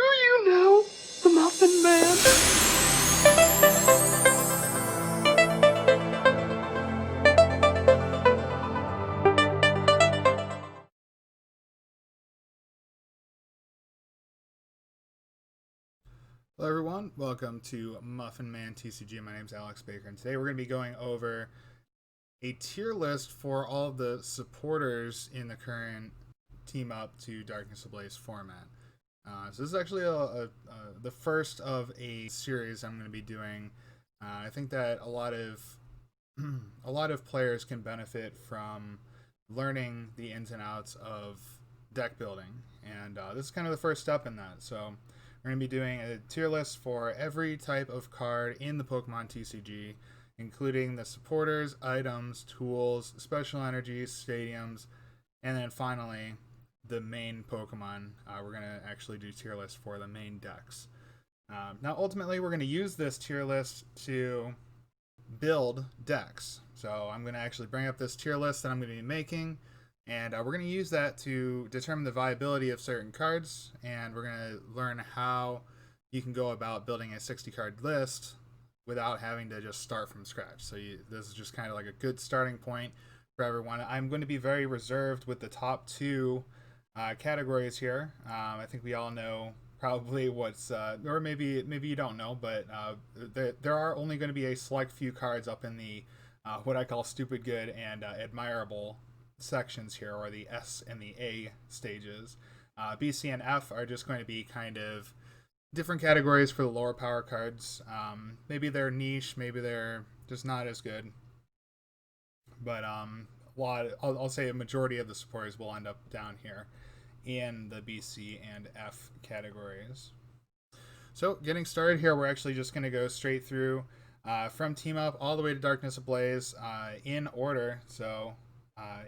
you know the Muffin Man? Hello everyone, welcome to MuffinMan TCG. My name is Alex Baker, and today we're going to be going over a tier list for all of the supporters in the current Team Up to Darkness Ablaze format. So this is actually the first of a series I'm going to be doing. I think that a lot of players can benefit from learning the ins and outs of deck building, and this is kind of the first step in that. So we're going to be doing a tier list for every type of card in the Pokemon TCG, including the supporters, items, tools, special energies, stadiums, and then finally the main Pokemon. We're going to actually do tier lists for the main decks. Now ultimately we're going to use this tier list to build decks. So I'm going to actually bring up this tier list that I'm going to be making, and we're going to use that to determine the viability of certain cards, and we're going to learn how you can go about building a 60 card list without having to just start from scratch. So this is just kind of like a good starting point for everyone. I'm going to be very reserved with the top two categories here. I think we all know probably what's, or maybe you don't know, but there are only going to be a select few cards up in the what I call stupid good and admirable sections here, or the S and the A stages. B, C, and F are just going to be kind of different categories for the lower power cards. Maybe they're niche, maybe they're just not as good, but I'll say a majority of the supporters will end up down here in the B, C, and F categories. So getting started here, we're actually just going to go straight through from Team Up all the way to Darkness Ablaze in order, so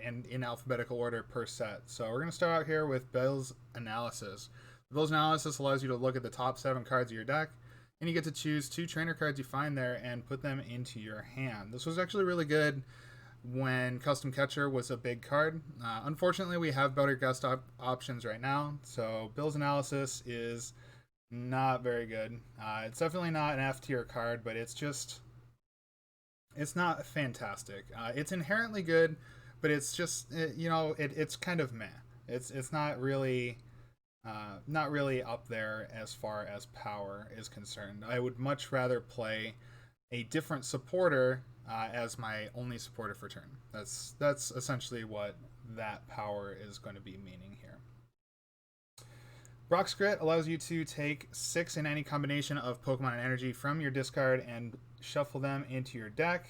and in alphabetical order per set. So we're going to start out here with Bill's Analysis. Bill's Analysis allows you to look at the top 7 cards of your deck, and you get to choose 2 trainer cards you find there and put them into your hand. This was actually really good when Custom Catcher was a big card. Unfortunately, we have better guest options right now, so Bill's Analysis is not very good. It's definitely not an F tier card, but it's not fantastic. It's inherently good, but it's just it's kind of meh. It's not really up there as far as power is concerned. I would much rather play a different supporter as my only supporter for turn. That's essentially what that power is going to be meaning here. Brock's Grit allows you to take 6 in any combination of Pokemon and energy from your discard and shuffle them into your deck.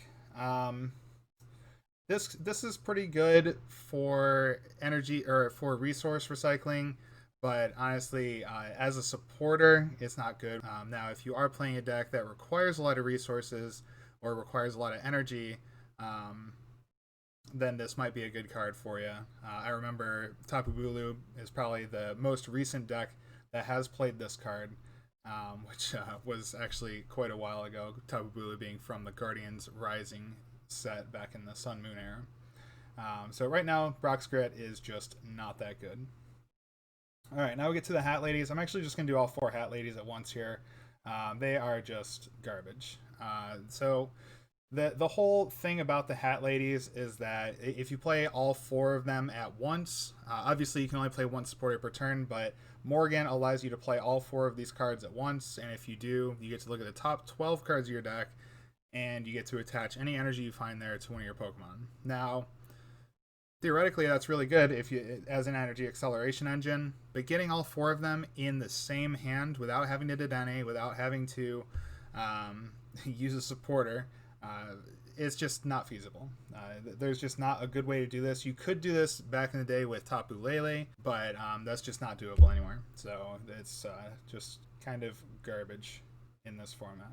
This is pretty good for energy or for resource recycling, but honestly, as a supporter, it's not good. Now, if you are playing a deck that requires a lot of resources or requires a lot of energy, then this might be a good card for you. I remember Tapu Bulu is probably the most recent deck that has played this card, which was actually quite a while ago, Tapu Bulu being from the Guardians Rising set back in the Sun Moon era. So right now, Brock's Grit is just not that good. Alright, now we get to the Hat Ladies. I'm actually just going to do all 4 Hat Ladies at once here. They are just garbage. So the whole thing about the Hat Ladies is that if you play all 4 of them at once, obviously you can only play 1 supporter per turn, but Morgan allows you to play all 4 of these cards at once, and if you do, you get to look at the top 12 cards of your deck, and you get to attach any energy you find there to one of your Pokemon. Now, theoretically, that's really good if you as an energy acceleration engine, but getting all 4 of them in the same hand without having to Dedenne, without having to use a supporter, it's just not feasible. There's just not a good way to do this. You could do this back in the day with Tapu Lele, but that's just not doable anymore. So it's just kind of garbage in this format.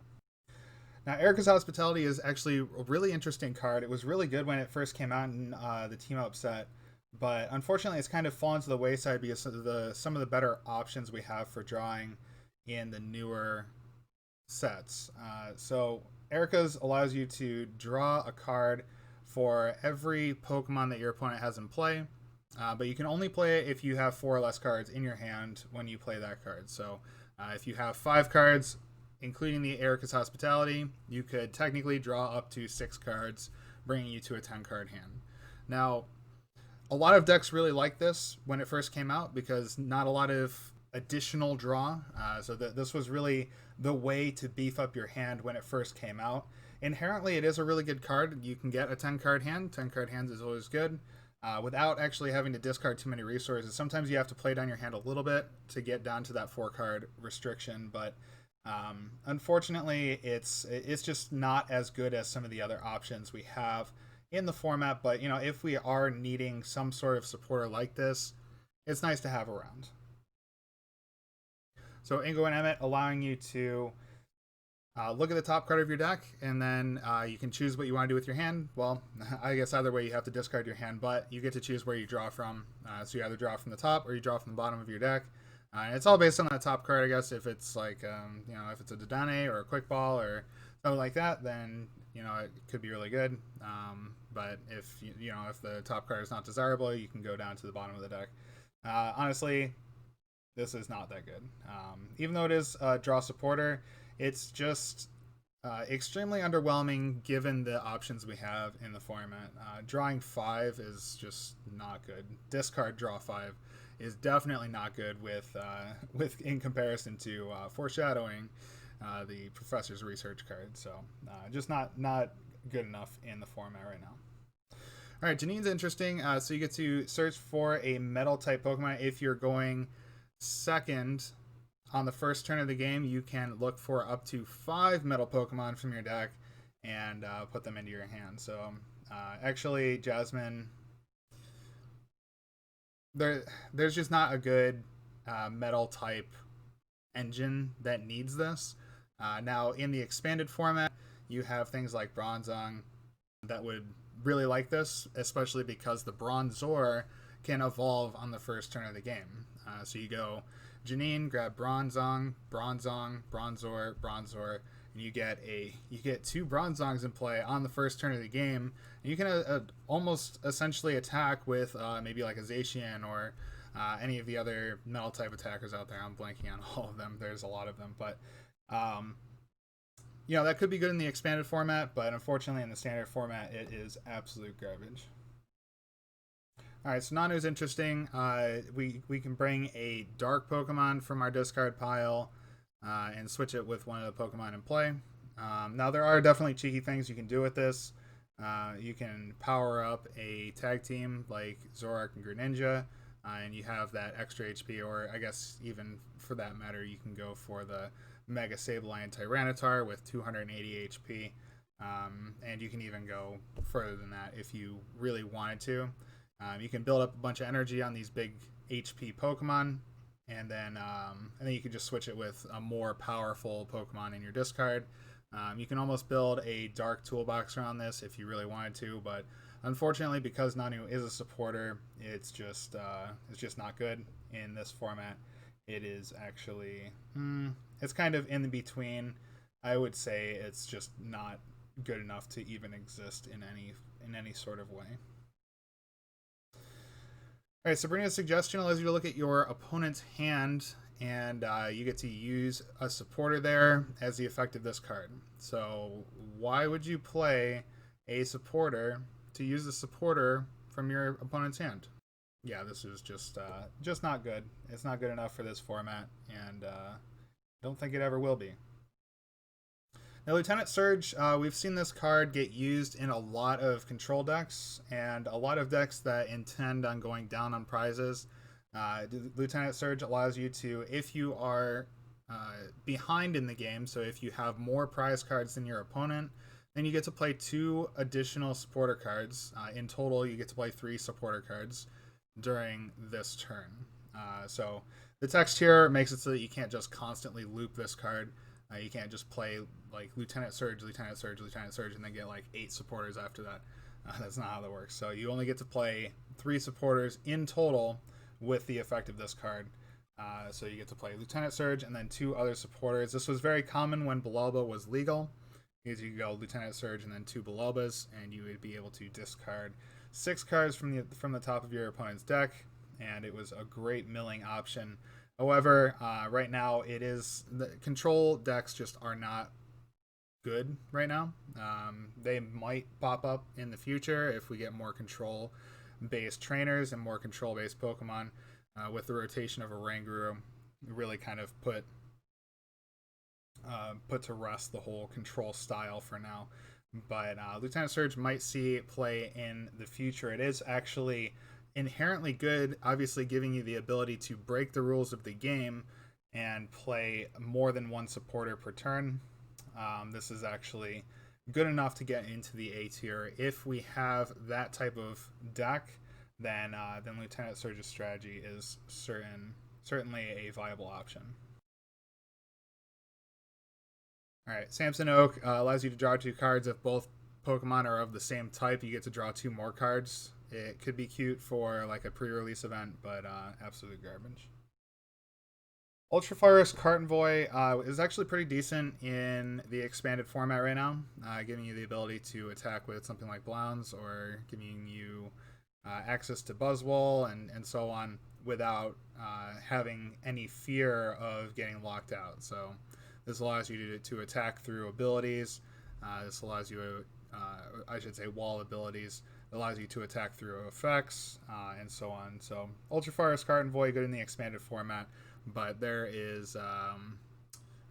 Now, Erica's Hospitality is actually a really interesting card. It was really good when it first came out in the Team Up set, but unfortunately it's kind of fallen to the wayside because of some of the better options we have for drawing in the newer sets. So Erica's allows you to draw a card for every Pokemon that your opponent has in play, but you can only play it if you have 4 or less cards in your hand when you play that card. So if you have 5 cards, including the Erica's Hospitality, you could technically draw up to 6 cards, bringing you to a 10-card hand. Now, a lot of decks really liked this when it first came out because not a lot of additional draw. So this was really the way to beef up your hand when it first came out. Inherently, it is a really good card. You can get a 10-card hand. 10-card hands is always good. Without actually having to discard too many resources. Sometimes you have to play down your hand a little bit to get down to that 4-card restriction, but unfortunately, it's just not as good as some of the other options we have in the format. But if we are needing some sort of supporter like this, it's nice to have around. So Ingo and Emmett allowing you to look at the top card of your deck, and then you can choose what you want to do with your hand. Well, I guess either way you have to discard your hand, but you get to choose where you draw from. So you either draw from the top or you draw from the bottom of your deck. And it's all based on that top card, I guess. If it's like, if it's a Dodane or a Quick Ball or something like that, then, it could be really good. But if, if the top card is not desirable, you can go down to the bottom of the deck. Honestly, this is not that good. Even though it is a draw supporter, it's just extremely underwhelming given the options we have in the format. Drawing 5 is just not good. Discard draw 5 is definitely not good with in comparison to foreshadowing the professor's research card. So just not good enough in the format right now. All right, Janine's interesting. So you get to search for a metal type Pokemon. If you're going second on the first turn of the game, you can look for up to 5 metal Pokemon from your deck and put them into your hand. So actually, Jasmine, there's just not a good metal type engine that needs this. Now, in the expanded format, you have things like Bronzong that would really like this, especially because the Bronzor can evolve on the first turn of the game. So you go Janine, grab Bronzong, Bronzor, and you get 2 Bronzongs in play on the first turn of the game. And you can almost essentially attack with maybe like a Zacian or any of the other metal type attackers out there. I'm blanking on all of them. There's a lot of them, but that could be good in the expanded format, but unfortunately in the standard format, it is absolute garbage. All right, so Nanu's interesting. We can bring a dark Pokemon from our discard pile and switch it with one of the Pokemon in play. Now, there are definitely cheeky things you can do with this. You can power up a tag team like Zoroark and Greninja, and you have that extra HP, or I guess even for that matter, you can go for the Mega Sableye Tyranitar with 280 HP, and you can even go further than that if you really wanted to. You can build up a bunch of energy on these big HP Pokemon, and then you can just switch it with a more powerful Pokemon in your discard. You can almost build a dark toolbox around this if you really wanted to, but unfortunately, because Nanu is a supporter, it's just not good in this format. It is actually it's kind of in the between. I would say it's just not good enough to even exist in any sort of way. All right, Sabrina's suggestion allows you to look at your opponent's hand, and you get to use a supporter there as the effect of this card. So why would you play a supporter to use the supporter from your opponent's hand? Yeah, this is just not good. It's not good enough for this format, and don't think it ever will be. Now, Lieutenant Surge, we've seen this card get used in a lot of control decks and a lot of decks that intend on going down on prizes. Lieutenant Surge allows you to, if you are behind in the game, so if you have more prize cards than your opponent, then you get to play 2 additional supporter cards. In total, you get to play 3 supporter cards during this turn. So the text here makes it so that you can't just constantly loop this card. You can't just play like Lieutenant Surge, Lieutenant Surge, Lieutenant Surge, and then get like 8 supporters after that. That's not how that works. So you only get to play 3 supporters in total with the effect of this card. So you get to play Lieutenant Surge and then 2 other supporters. This was very common when Balalba was legal, because you could go Lieutenant Surge and then 2 Balalbas, and you would be able to discard 6 cards from the top of your opponent's deck, and it was a great milling option. However, right now the control decks just are not good right now. They might pop up in the future if we get more control-based trainers and more control-based Pokemon. With the rotation of a Oranguru, really kind of put to rest the whole control style for now. But Lieutenant Surge might see play in the future. It is actually inherently good, obviously giving you the ability to break the rules of the game and play more than one supporter per turn. This is actually good enough to get into the A tier. If we have that type of deck, then Lieutenant Surge's strategy is certainly a viable option. Alright, Samson Oak allows you to draw 2 cards. If both Pokemon are of the same type, you get to draw 2 more cards. It could be cute for like a pre-release event, but absolute garbage. Ultra Forest Cartonvoy is actually pretty decent in the expanded format right now, giving you the ability to attack with something like Blounds, or giving you access to Buzzwole and so on without having any fear of getting locked out. So this allows you to attack through abilities. This allows you, I should say, wall abilities. It allows you to attack through effects and so on. So Ultra Forest Cartonvoy, good in the expanded format. But there is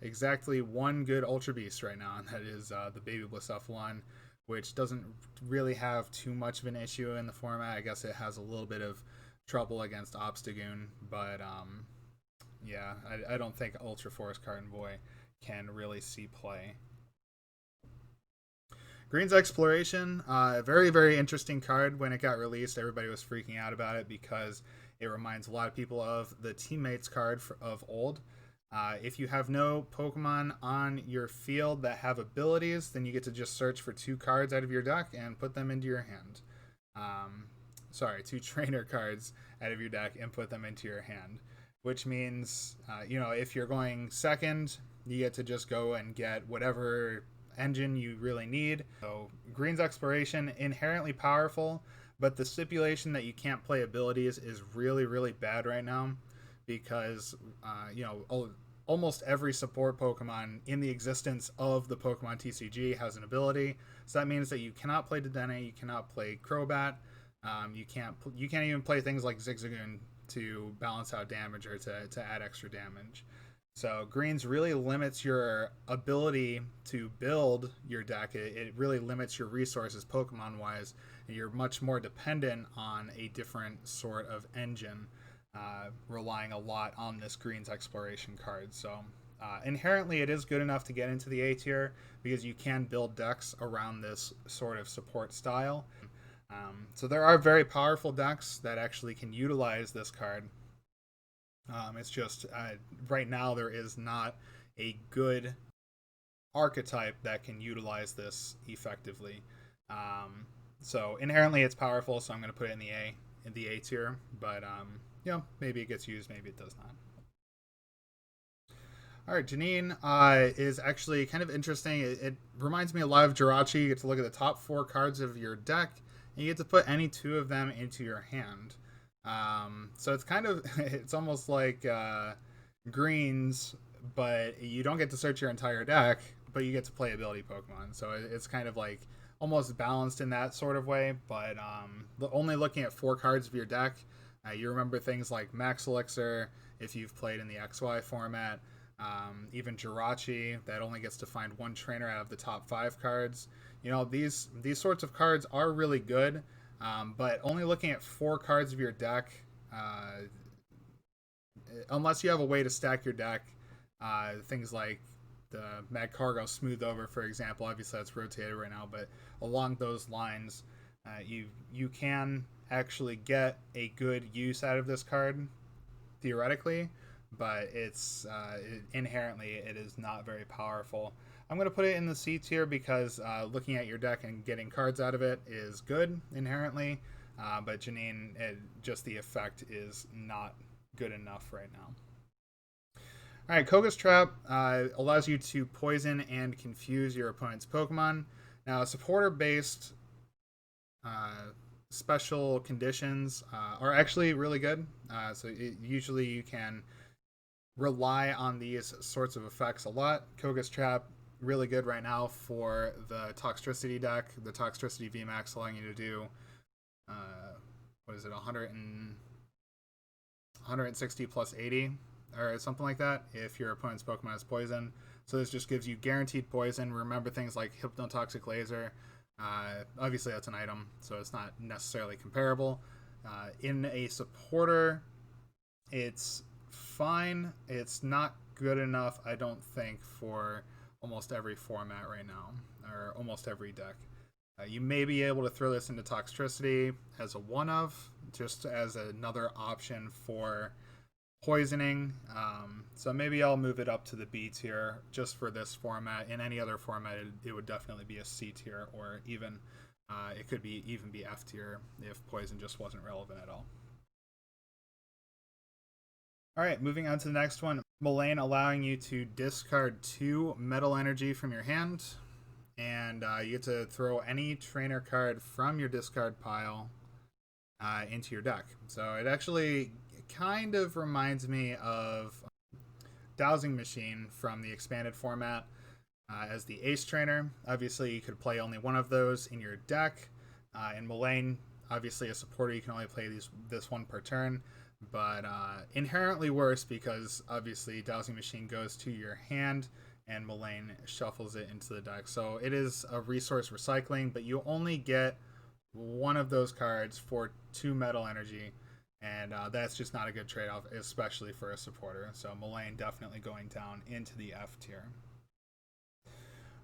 exactly one good Ultra Beast right now, and that is the Baby Blacephalon, which doesn't really have too much of an issue in the format. I guess it has a little bit of trouble against Obstagoon, but yeah, I don't think Ultra Forest Cartonvoy can really see play. Green's Exploration, very, very interesting card. When it got released, everybody was freaking out about it because it reminds a lot of people of the Teammates card of old. If you have no Pokemon on your field that have abilities, then you get to just search for 2 cards out of your deck and put them into your hand. Sorry, 2 trainer cards out of your deck and put them into your hand. Which means, if you're going second, you get to just go and get whatever engine you really need. So Green's Exploration, inherently powerful, but the stipulation that you can't play abilities is really, really bad right now because, almost every support Pokemon in the existence of the Pokemon TCG has an ability. So that means that you cannot play Dedenne, you cannot play Crobat, you can't even play things like Zigzagoon to balance out damage or to add extra damage. So Greens really limits your ability to build your deck. It really limits your resources Pokemon-wise, and you're much more dependent on a different sort of engine, relying a lot on this Greens Exploration card. So inherently it is good enough to get into the A tier because you can build decks around this sort of support style. So there are very powerful decks that actually can utilize this card. It's just right now there is not a good archetype that can utilize this effectively. So inherently it's powerful, so I'm going to put it in the A tier. But maybe it gets used, maybe it does not. All right, Janine is actually kind of interesting. It reminds me a lot of Jirachi. You get to look at the top 4 cards of your deck, and you get to put any 2 of them into your hand. So it's it's almost like Greens, but you don't get to search your entire deck, but you get to play ability Pokemon. So it's kind of like almost balanced in that sort of way, but only looking at 4 cards of your deck, you remember things like Max Elixir, if you've played in the XY format, even Jirachi, that only gets to find 1 trainer out of the top 5 cards. These sorts of cards are really good. But only looking at 4 cards of your deck, unless you have a way to stack your deck, things like the Magcargo Smooth Over, for example, obviously that's rotated right now, but along those lines, you can actually get a good use out of this card, theoretically, but inherently it is not very powerful. I'm going to put it in the C tier because looking at your deck and getting cards out of it is good inherently, but Janine, just the effect is not good enough right now. All right, Koga's Trap allows you to poison and confuse your opponent's Pokemon. Now, supporter-based special conditions are actually really good. Usually you can rely on these sorts of effects a lot. Koga's Trap, really good right now for the Toxtricity deck. The Toxtricity VMAX allowing you to do, 160 plus 80 or something like that if your opponent's Pokemon has poison. So this just gives you guaranteed poison. Remember things like Hypnotoxic Laser. Obviously that's an item, so it's not necessarily comparable. In a supporter, it's fine. It's not good enough, I don't think, for almost every format right now, or almost every deck. You may be able to throw this into Toxtricity as a one-of, just as another option for poisoning. So maybe I'll move it up to the B tier just for this format. In any other format, it would definitely be a C tier, or even it could even be F tier if poison just wasn't relevant at all. All right, moving on to the next one. Mullane, allowing you to discard 2 metal energy from your hand, and you get to throw any trainer card from your discard pile into your deck. So it actually kind of reminds me of Dowsing Machine from the expanded format as the Ace Trainer. Obviously, you could play only one of those in your deck. In Mullane, obviously a supporter, you can only play this one per turn, but inherently worse because obviously Dowsing Machine goes to your hand and Mullane shuffles it into the deck. So it is a resource recycling, but you only get one of those cards for 2 metal energy, and that's just not a good trade-off, especially for a supporter. So Mullane definitely going down into the F tier.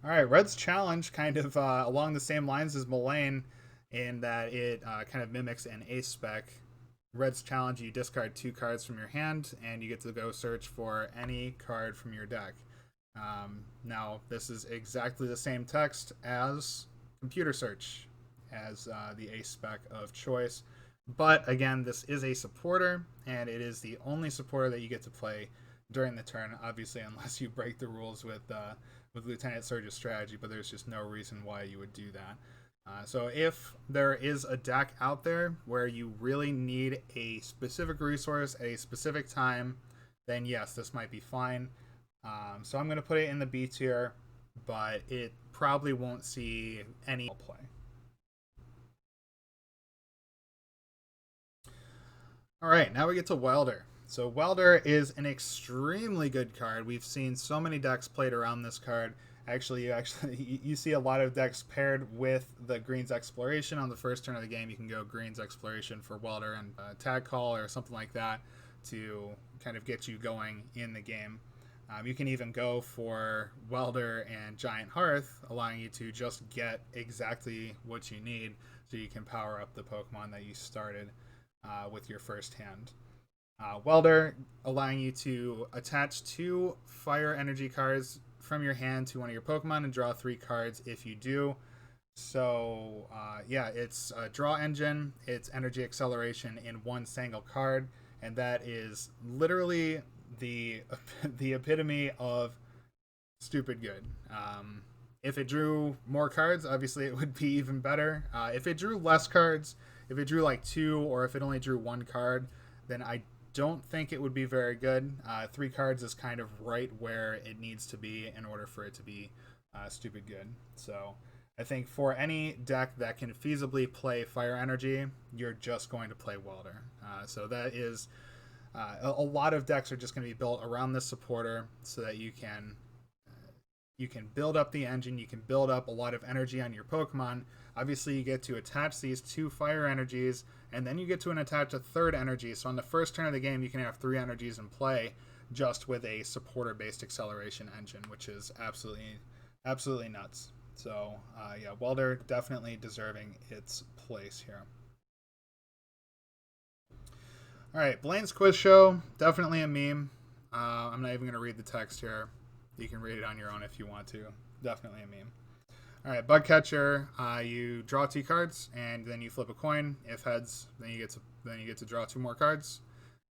All right, Red's Challenge, kind of along the same lines as Mullane in that it kind of mimics an Ace spec. Red's Challenge, you discard 2 cards from your hand, and you get to go search for any card from your deck. Now, this is exactly the same text as Computer Search, as the Ace spec of choice. But again, this is a supporter, and it is the only supporter that you get to play during the turn, obviously, unless you break the rules with Lieutenant Surge's strategy, but there's just no reason why you would do that. So if there is a deck out there where you really need a specific resource at a specific time, then yes, this might be fine. So I'm going to put it in the B tier, but it probably won't see any play. All right, now we get to Welder. So Welder is an extremely good card. We've seen so many decks played around this card. Actually, you see a lot of decks paired with the Green's Exploration. On the first turn of the game, you can go Green's Exploration for Welder and Tag Call or something like that to kind of get you going in the game. You can even go for Welder and Giant Hearth, allowing you to just get exactly what you need so you can power up the Pokemon that you started with your first hand. Welder, allowing you to attach 2 fire energy cards from your hand to one of your Pokemon and draw 3 cards if you do. So yeah, it's a draw engine, it's energy acceleration in one single card, and that is literally the epitome of stupid good. If it drew more cards, obviously it would be even better. If it drew less cards, if it drew like 2, or if it only drew 1 card, then I don't think it would be very good. 3 cards is kind of right where it needs to be in order for it to be stupid good. So I think for any deck that can feasibly play fire energy, you're just going to play Welder. So that is a lot of decks are just going to be built around this supporter so that you can build up the engine, you can build up a lot of energy on your Pokemon. Obviously, you get to attach these 2 fire energies, and then you get to attach a 3rd energy. So on the first turn of the game, you can have 3 energies in play just with a supporter-based acceleration engine, which is absolutely nuts. So yeah, Welder definitely deserving its place here. All right, Blaine's Quiz Show, definitely a meme. I'm not even going to read the text here. You can read it on your own if you want to. Definitely a meme. All right, Bug Catcher. You draw 2 cards, and then you flip a coin. If heads, then you get to draw 2 more cards.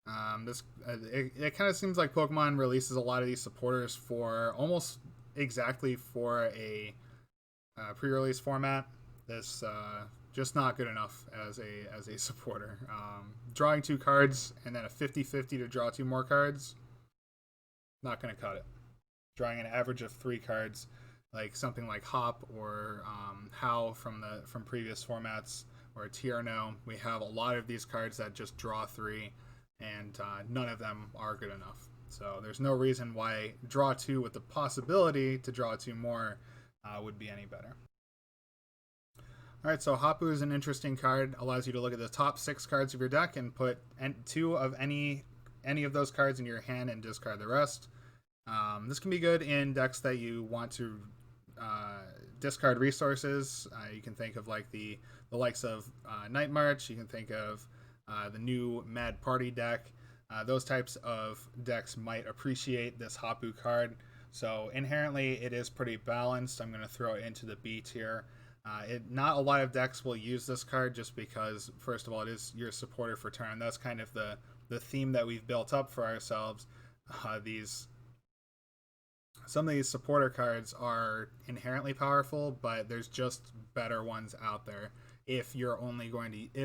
It kind of seems like Pokemon releases a lot of these supporters for almost exactly for a pre-release format. This just not good enough as a supporter. Drawing 2 cards and then a 50-50 to draw 2 more cards, not going to cut it. Drawing an average of 3 cards, like something like Hop or How from previous formats, or TierNo, we have a lot of these cards that just draw 3, and none of them are good enough. So there's no reason why draw 2 with the possibility to draw 2 more would be any better. Alright, so Hapu is an interesting card. Allows you to look at the top 6 cards of your deck and put 2 of any of those cards in your hand and discard the rest. This can be good in decks that you want to discard resources. You can think of like the likes of Night March. You can think of the new Mad Party deck. Those types of decks might appreciate this Hapu card. So inherently it is pretty balanced. I'm going to throw it into the B tier. Not a lot of decks will use this card just because, first of all, it is your supporter for turn. That's kind of the theme that we've built up for ourselves. Some of these supporter cards are inherently powerful, but there's just better ones out there if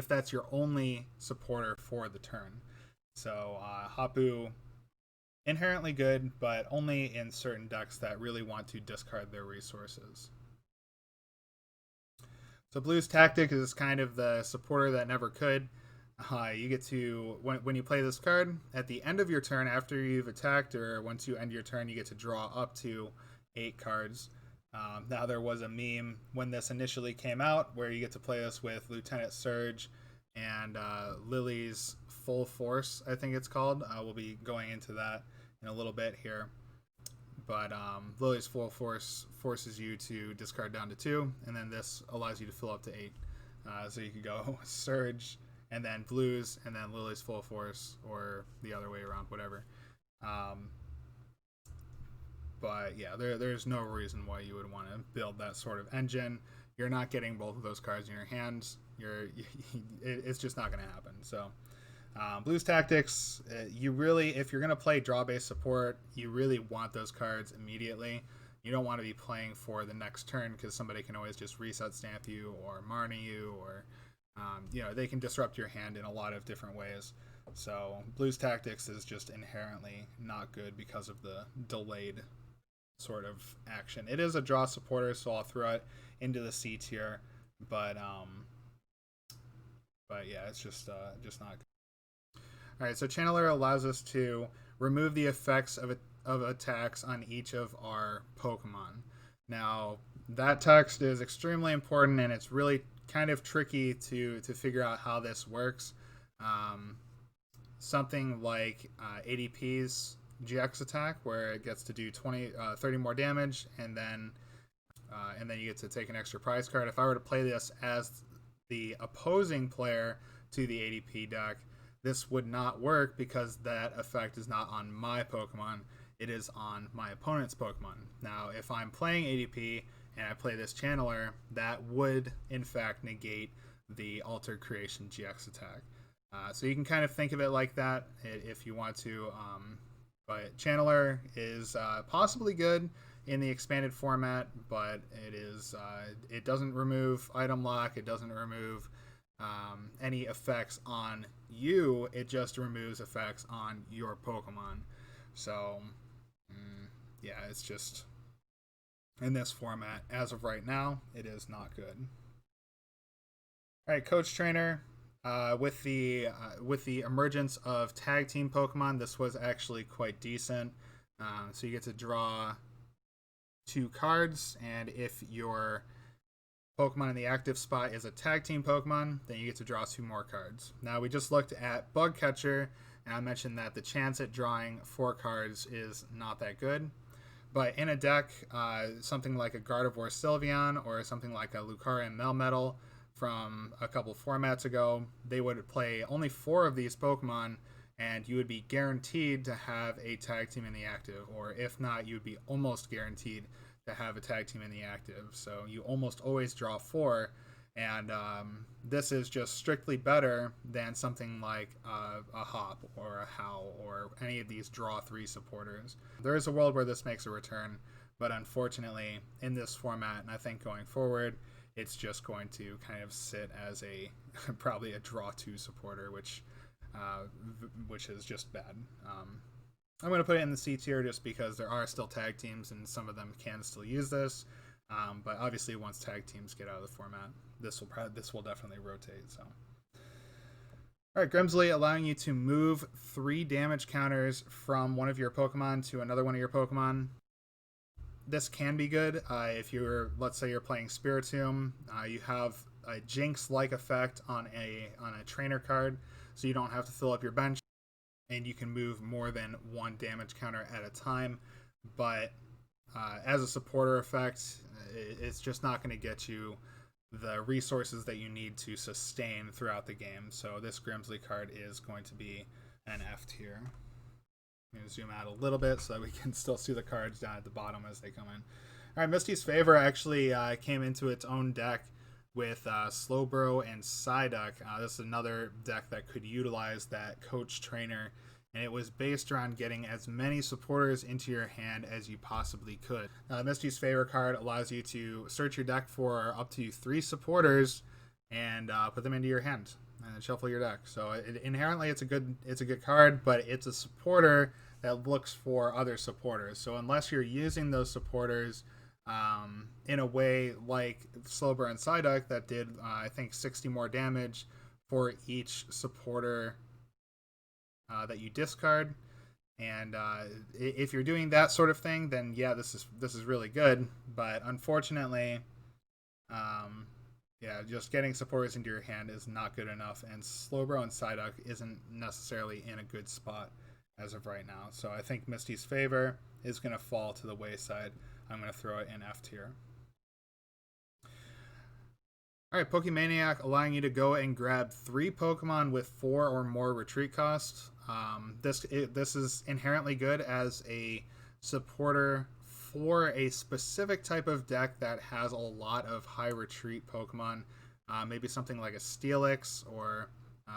that's your only supporter for the turn. So Hapu, inherently good, but only in certain decks that really want to discard their resources. So Blue's Tactic is kind of the supporter that never could. You get to, when you play this card, at the end of your turn, after you've attacked, or once you end your turn, you get to draw up to 8 cards. Now, there was a meme when this initially came out where you get to play this with Lieutenant Surge and Lily's Full Force, I think it's called. We'll be going into that in a little bit here. But Lily's Full Force forces you to discard down to 2, and then this allows you to fill up to 8. So you could go Surge, and then Blues, and then Lily's Full Force, or the other way around, whatever. But yeah, there's no reason why you would want to build that sort of engine. You're not getting both of those cards in your hands. It's just not going to happen. So Blues Tactics, you really, if you're going to play draw-based support, you really want those cards immediately. You don't want to be playing for the next turn because somebody can always just reset stamp you or Marnie you, or they can disrupt your hand in a lot of different ways. So Blues Tactics is just inherently not good because of the delayed sort of action. It is a draw supporter, so I'll throw it into the C tier, but yeah, it's just not good. All right, so Channeler allows us to remove the effects of attacks on each of our Pokemon. Now, that text is extremely important, and it's really kind of tricky to figure out how this works. Something like ADP's GX attack, where it gets to do 30 more damage, and then you get to take an extra prize card. If I were to play this as the opposing player to the ADP deck, this would not work because that effect is not on my Pokemon. It is on my opponent's Pokemon. Now, if I'm playing ADP and I play this Channeler, that would, in fact, negate the Altered Creation GX attack. So you can kind of think of it like that if you want to. But Channeler is possibly good in the expanded format, but it doesn't remove item lock. It doesn't remove any effects on you. It just removes effects on your Pokemon. So yeah, it's just, in this format, as of right now, it is not good. All right, Coach Trainer. With the emergence of tag team Pokemon, this was actually quite decent. So you get to draw 2 cards, and if your Pokemon in the active spot is a tag team Pokemon, then you get to draw 2 more cards. Now, we just looked at Bug Catcher, and I mentioned that the chance at drawing 4 cards is not that good. But in a deck, something like a Gardevoir Sylveon or something like a Lucario Melmetal from a couple formats ago, they would play only 4 of these Pokemon, and you would be guaranteed to have a tag team in the active, or if not, you would be almost guaranteed to have a tag team in the active. So you almost always draw 4, and this is just strictly better than something like a Hop or a Howl or any of these draw 3 supporters. There is a world where this makes a return, but unfortunately in this format, and I think going forward, it's just going to kind of sit as a probably a draw 2 supporter, which is just bad. I'm going to put it in the C tier just because there are still tag teams and some of them can still use this. But obviously, once tag teams get out of the format, this will definitely rotate. So, all right, Grimsley, allowing you to move 3 damage counters from one of your Pokemon to another one of your Pokemon. This can be good if let's say you're playing Spiritomb. You have a Jinx-like effect on a trainer card, so you don't have to fill up your bench, and you can move more than 1 damage counter at a time. But as a supporter effect, it's just not going to get you the resources that you need to sustain throughout the game. So this Grimsley card is going to be an F tier. I'm going to zoom out a little bit so that we can still see the cards down at the bottom as they come in. All right, Misty's Favor actually came into its own deck with Slowbro and Psyduck. This is another deck that could utilize that coach trainer, and it was based around getting as many supporters into your hand as you possibly could. Misty's Favor card allows you to search your deck for up to 3 supporters and put them into your hand and then shuffle your deck. So inherently it's a good card, but it's a supporter that looks for other supporters. So unless you're using those supporters in a way like Slowbro and Psyduck that did I think 60 more damage for each supporter that you discard, and if you're doing that sort of thing, then yeah, this is really good. But unfortunately, just getting supporters into your hand is not good enough, and Slowbro and Psyduck isn't necessarily in a good spot as of right now. So I think Misty's Favor is going to fall to the wayside. I'm going to throw it in F tier. All right, Pokey Maniac, allowing you to go and grab 3 Pokemon with 4 or more retreat costs. This is inherently good as a supporter for a specific type of deck that has a lot of high retreat Pokemon. Maybe something like a Steelix or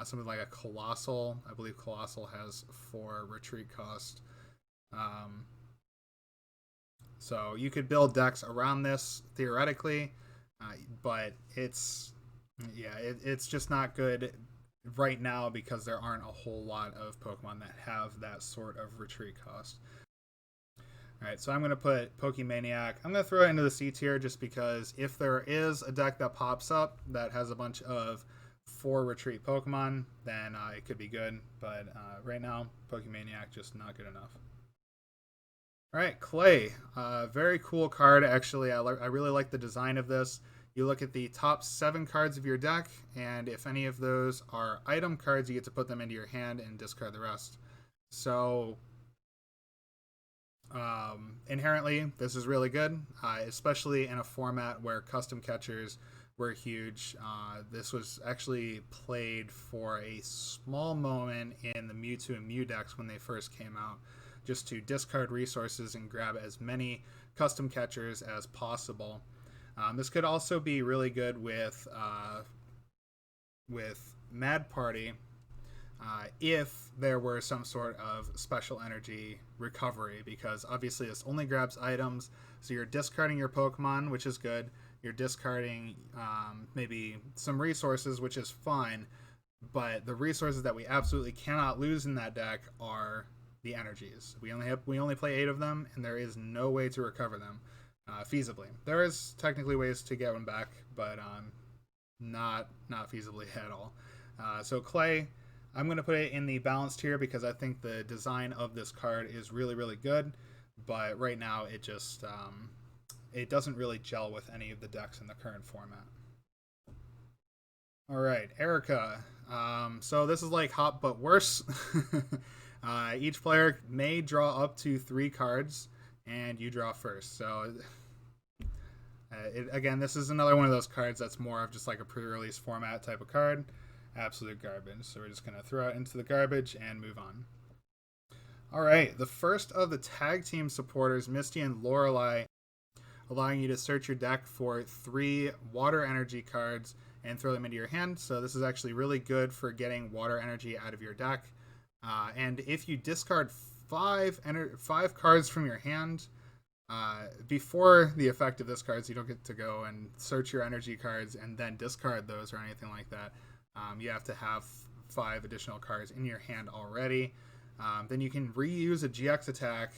something like a Colossal. I believe Colossal has 4 retreat cost. So you could build decks around this theoretically, but it's just not good right now because there aren't a whole lot of Pokemon that have that sort of retreat cost. Alright, so I'm going to put Pokey Maniac. I'm going to throw it into the C tier just because if there is a deck that pops up that has a bunch of 4 retreat Pokemon, then it could be good. But right now, Pokey Maniac just not good enough. Alright, Clay. Very cool card, actually. I really like the design of this. You look at the top 7 cards of your deck, and if any of those are item cards, you get to put them into your hand and discard the rest. So inherently, this is really good, especially in a format where custom catchers were huge. This was actually played for a small moment in the Mewtwo and Mew decks when they first came out, just to discard resources and grab as many custom catchers as possible. This could also be really good with Mad Party if there were some sort of special energy recovery, because obviously this only grabs items, so you're discarding your Pokemon, which is good. You're discarding maybe some resources, which is fine, but the resources that we absolutely cannot lose in that deck are the energies. We only play 8 of them, and there is no way to recover them feasibly. There is technically ways to get them back, but not feasibly at all. So Clay, I'm going to put it in the balanced tier because I think the design of this card is really, really good, but right now it just it doesn't really gel with any of the decks in the current format. All right, Erica. So this is like Hop but worse. Each player may draw up to 3 cards, and you draw first. So again, this is another one of those cards that's more of just like a pre-release format type of card. Absolute garbage. So we're just going to throw it into the garbage and move on. All right, the first of the tag team supporters, Misty and Lorelai, allowing you to search your deck for 3 water energy cards and throw them into your hand. So this is actually really good for getting water energy out of your deck. And if you discard 5 cards from your hand, Before the effect of this card, so you don't get to go and search your energy cards and then discard those or anything like that. You have to have 5 additional cards in your hand already. Then you can reuse a GX attack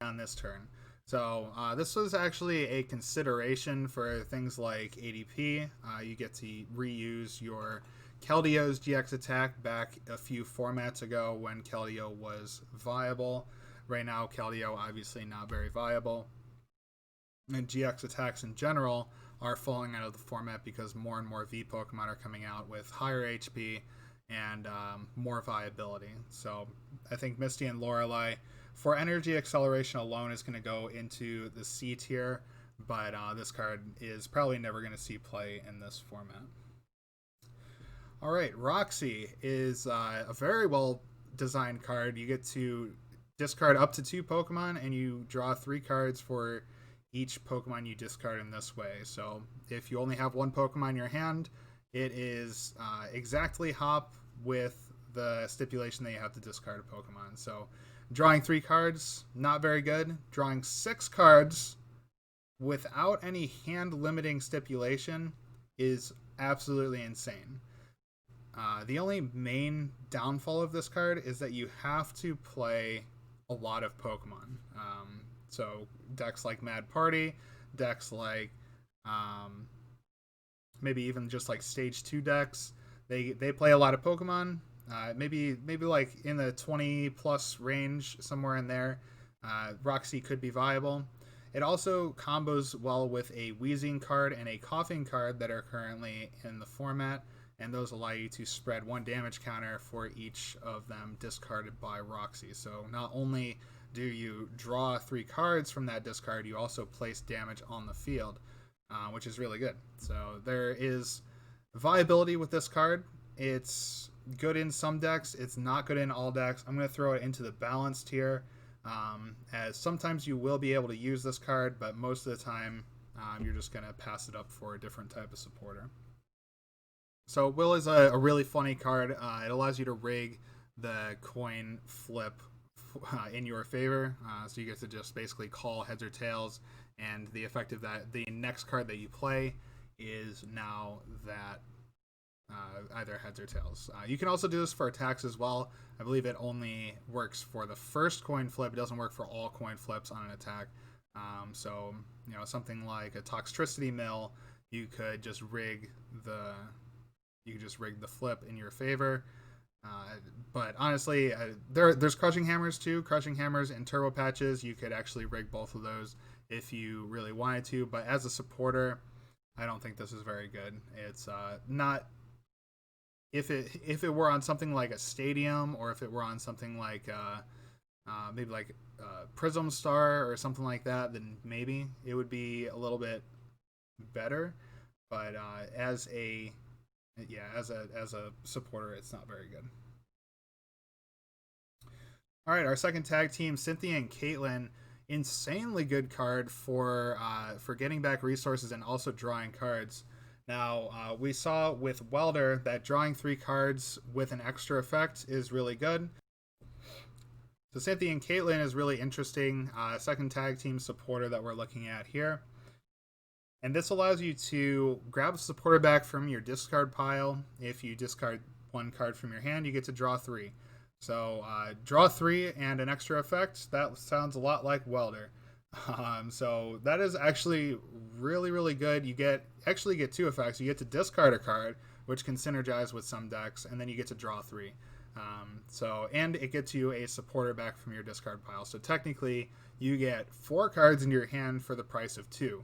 on this turn. So this was actually a consideration for things like ADP. You get to reuse your Keldio's GX attack back a few formats ago when Keldeo was viable. Right now, Keldeo obviously not very viable. And GX attacks in general are falling out of the format because more and more V Pokemon are coming out with higher HP and more viability. So I think Misty and Lorelai, for energy acceleration alone, is going to go into the C tier, but this card is probably never going to see play in this format. All right, Roxy is a very well designed card. You get to discard up to 2 Pokemon, and you draw 3 cards for each Pokemon you discard in this way. So if you only have 1 Pokemon in your hand, it is exactly Hop with the stipulation that you have to discard a Pokemon. So drawing 3 cards, not very good. Drawing 6 cards without any hand limiting stipulation is absolutely insane. The only main downfall of this card is that you have to play a lot of Pokemon. So decks like Mad Party, decks like maybe even just like Stage 2 decks, they play a lot of Pokemon. Maybe like in the 20 plus range, somewhere in there. Roxy could be viable. It also combos well with a Wheezing card and a Coughing card that are currently in the format, and those allow you to spread 1 damage counter for each of them discarded by Roxy. So not only do you draw 3 cards from that discard, you also place damage on the field, which is really good. So there is viability with this card. It's good in some decks. It's not good in all decks. I'm going to throw it into the balanced tier, as sometimes you will be able to use this card, but most of the time you're just going to pass it up for a different type of supporter. So Will is a really funny card. It allows you to rig the coin flip in your favor. So you get to just basically call heads or tails, and the effect of that, the next card that you play is now that either heads or tails. You can also do this for attacks as well. I believe it only works for the first coin flip. It doesn't work for all coin flips on an attack. So, you know, something like a Toxtricity Mill, you could just rig the flip in your favor. But honestly, there's Crushing Hammers too. Crushing Hammers and Turbo Patches, you could actually rig both of those if you really wanted to. But as a supporter, I don't think this is very good. It's not. If it were on something like a Stadium, or if it were on something like maybe like Prism Star or something like that, then maybe it would be a little bit better. But as a supporter, it's not very good. All right, our second tag team, Cynthia and Caitlin, insanely good card for getting back resources and also drawing cards. Now, we saw with Welder that drawing 3 cards with an extra effect is really good. So Cynthia and Caitlin is really interesting. Second tag team supporter that we're looking at here. And this allows you to grab a supporter back from your discard pile. If you discard 1 card from your hand, you get to draw 3. So draw 3 and an extra effect. That sounds a lot like Welder. So that is actually really, really good. You actually get 2 effects. You get to discard a card, which can synergize with some decks, and then you get to draw 3. And it gets you a supporter back from your discard pile. So technically, you get 4 cards in your hand for the price of 2.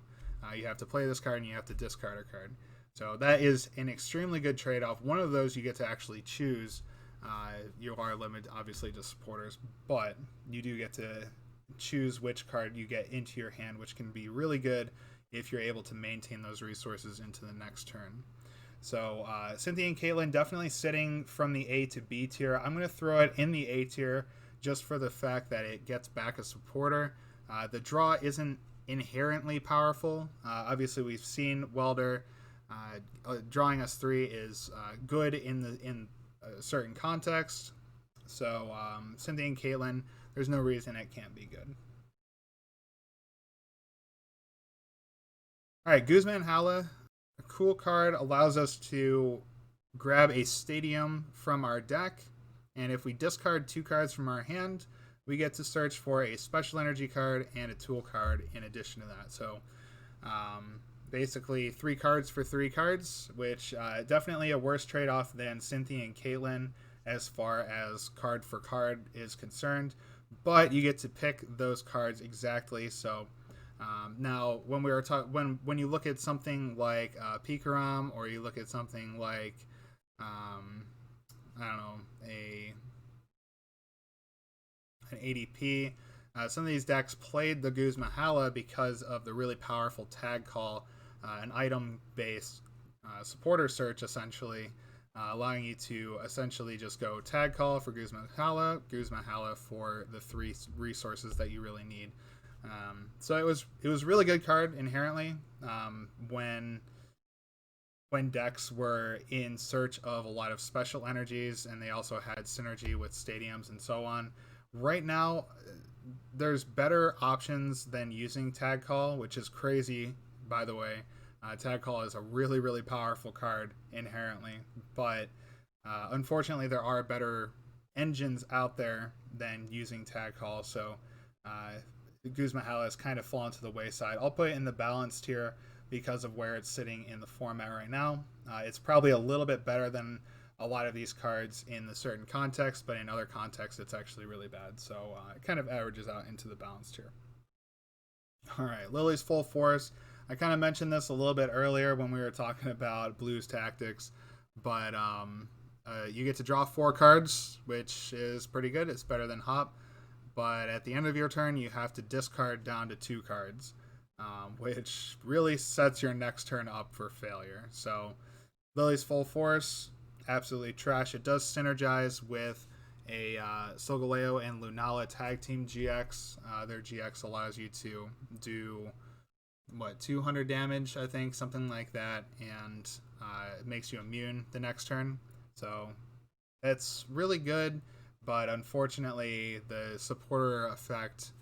You have to play this card and you have to discard a card. So that is an extremely good trade-off. One of those you get to actually choose. You are limited, obviously, to supporters, but you do get to choose which card you get into your hand, which can be really good if you're able to maintain those resources into the next turn. So Cynthia and Caitlin definitely sitting from the A to B tier. I'm going to throw it in the A tier just for the fact that it gets back a supporter. The draw isn't inherently powerful. Obviously, we've seen Welder drawing us 3 is good in a certain context. So Cynthia and Caitlin, there's no reason it can't be good. All right, Guzman Hala, a cool card, allows us to grab a stadium from our deck, and if we discard 2 cards from our hand, we get to search for a special energy card and a tool card in addition to that. So basically 3 cards for 3 cards, which definitely a worse trade-off than Cynthia and Caitlin as far as card for card is concerned, but you get to pick those cards exactly. So now, when we were when you look at something like Pikaram, or you look at something like I don't know, an ADP, some of these decks played the Guzman Hala because of the really powerful tag call, an item-based supporter search, essentially, allowing you to essentially just go tag call for Guzman Hala for the 3 resources that you really need. So it was really good card inherently when decks were in search of a lot of special energies, and they also had synergy with stadiums and so on. Right now, there's better options than using Tag Call, which is crazy, by the way. Tag Call is a really, really powerful card inherently, but unfortunately there are better engines out there than using Tag Call, so Guzman Hala has kind of fallen to the wayside. I'll put it in the balanced tier because of where it's sitting in the format right now. It's probably a little bit better than a lot of these cards in the certain context, but in other contexts it's actually really bad. So it kind of averages out into the balanced tier. All right, Lily's Full Force. I kind of mentioned this a little bit earlier when we were talking about Blues tactics, but you get to draw 4 cards, which is pretty good. It's better than Hop. But at the end of your turn, you have to discard down to 2 cards, which really sets your next turn up for failure. So Lily's Full Force, absolutely trash. It does synergize with a Solgaleo and Lunala tag team GX. Their GX allows you to do, 200 damage, I think, something like that, and it makes you immune the next turn. So it's really good. But unfortunately, the supporter effect,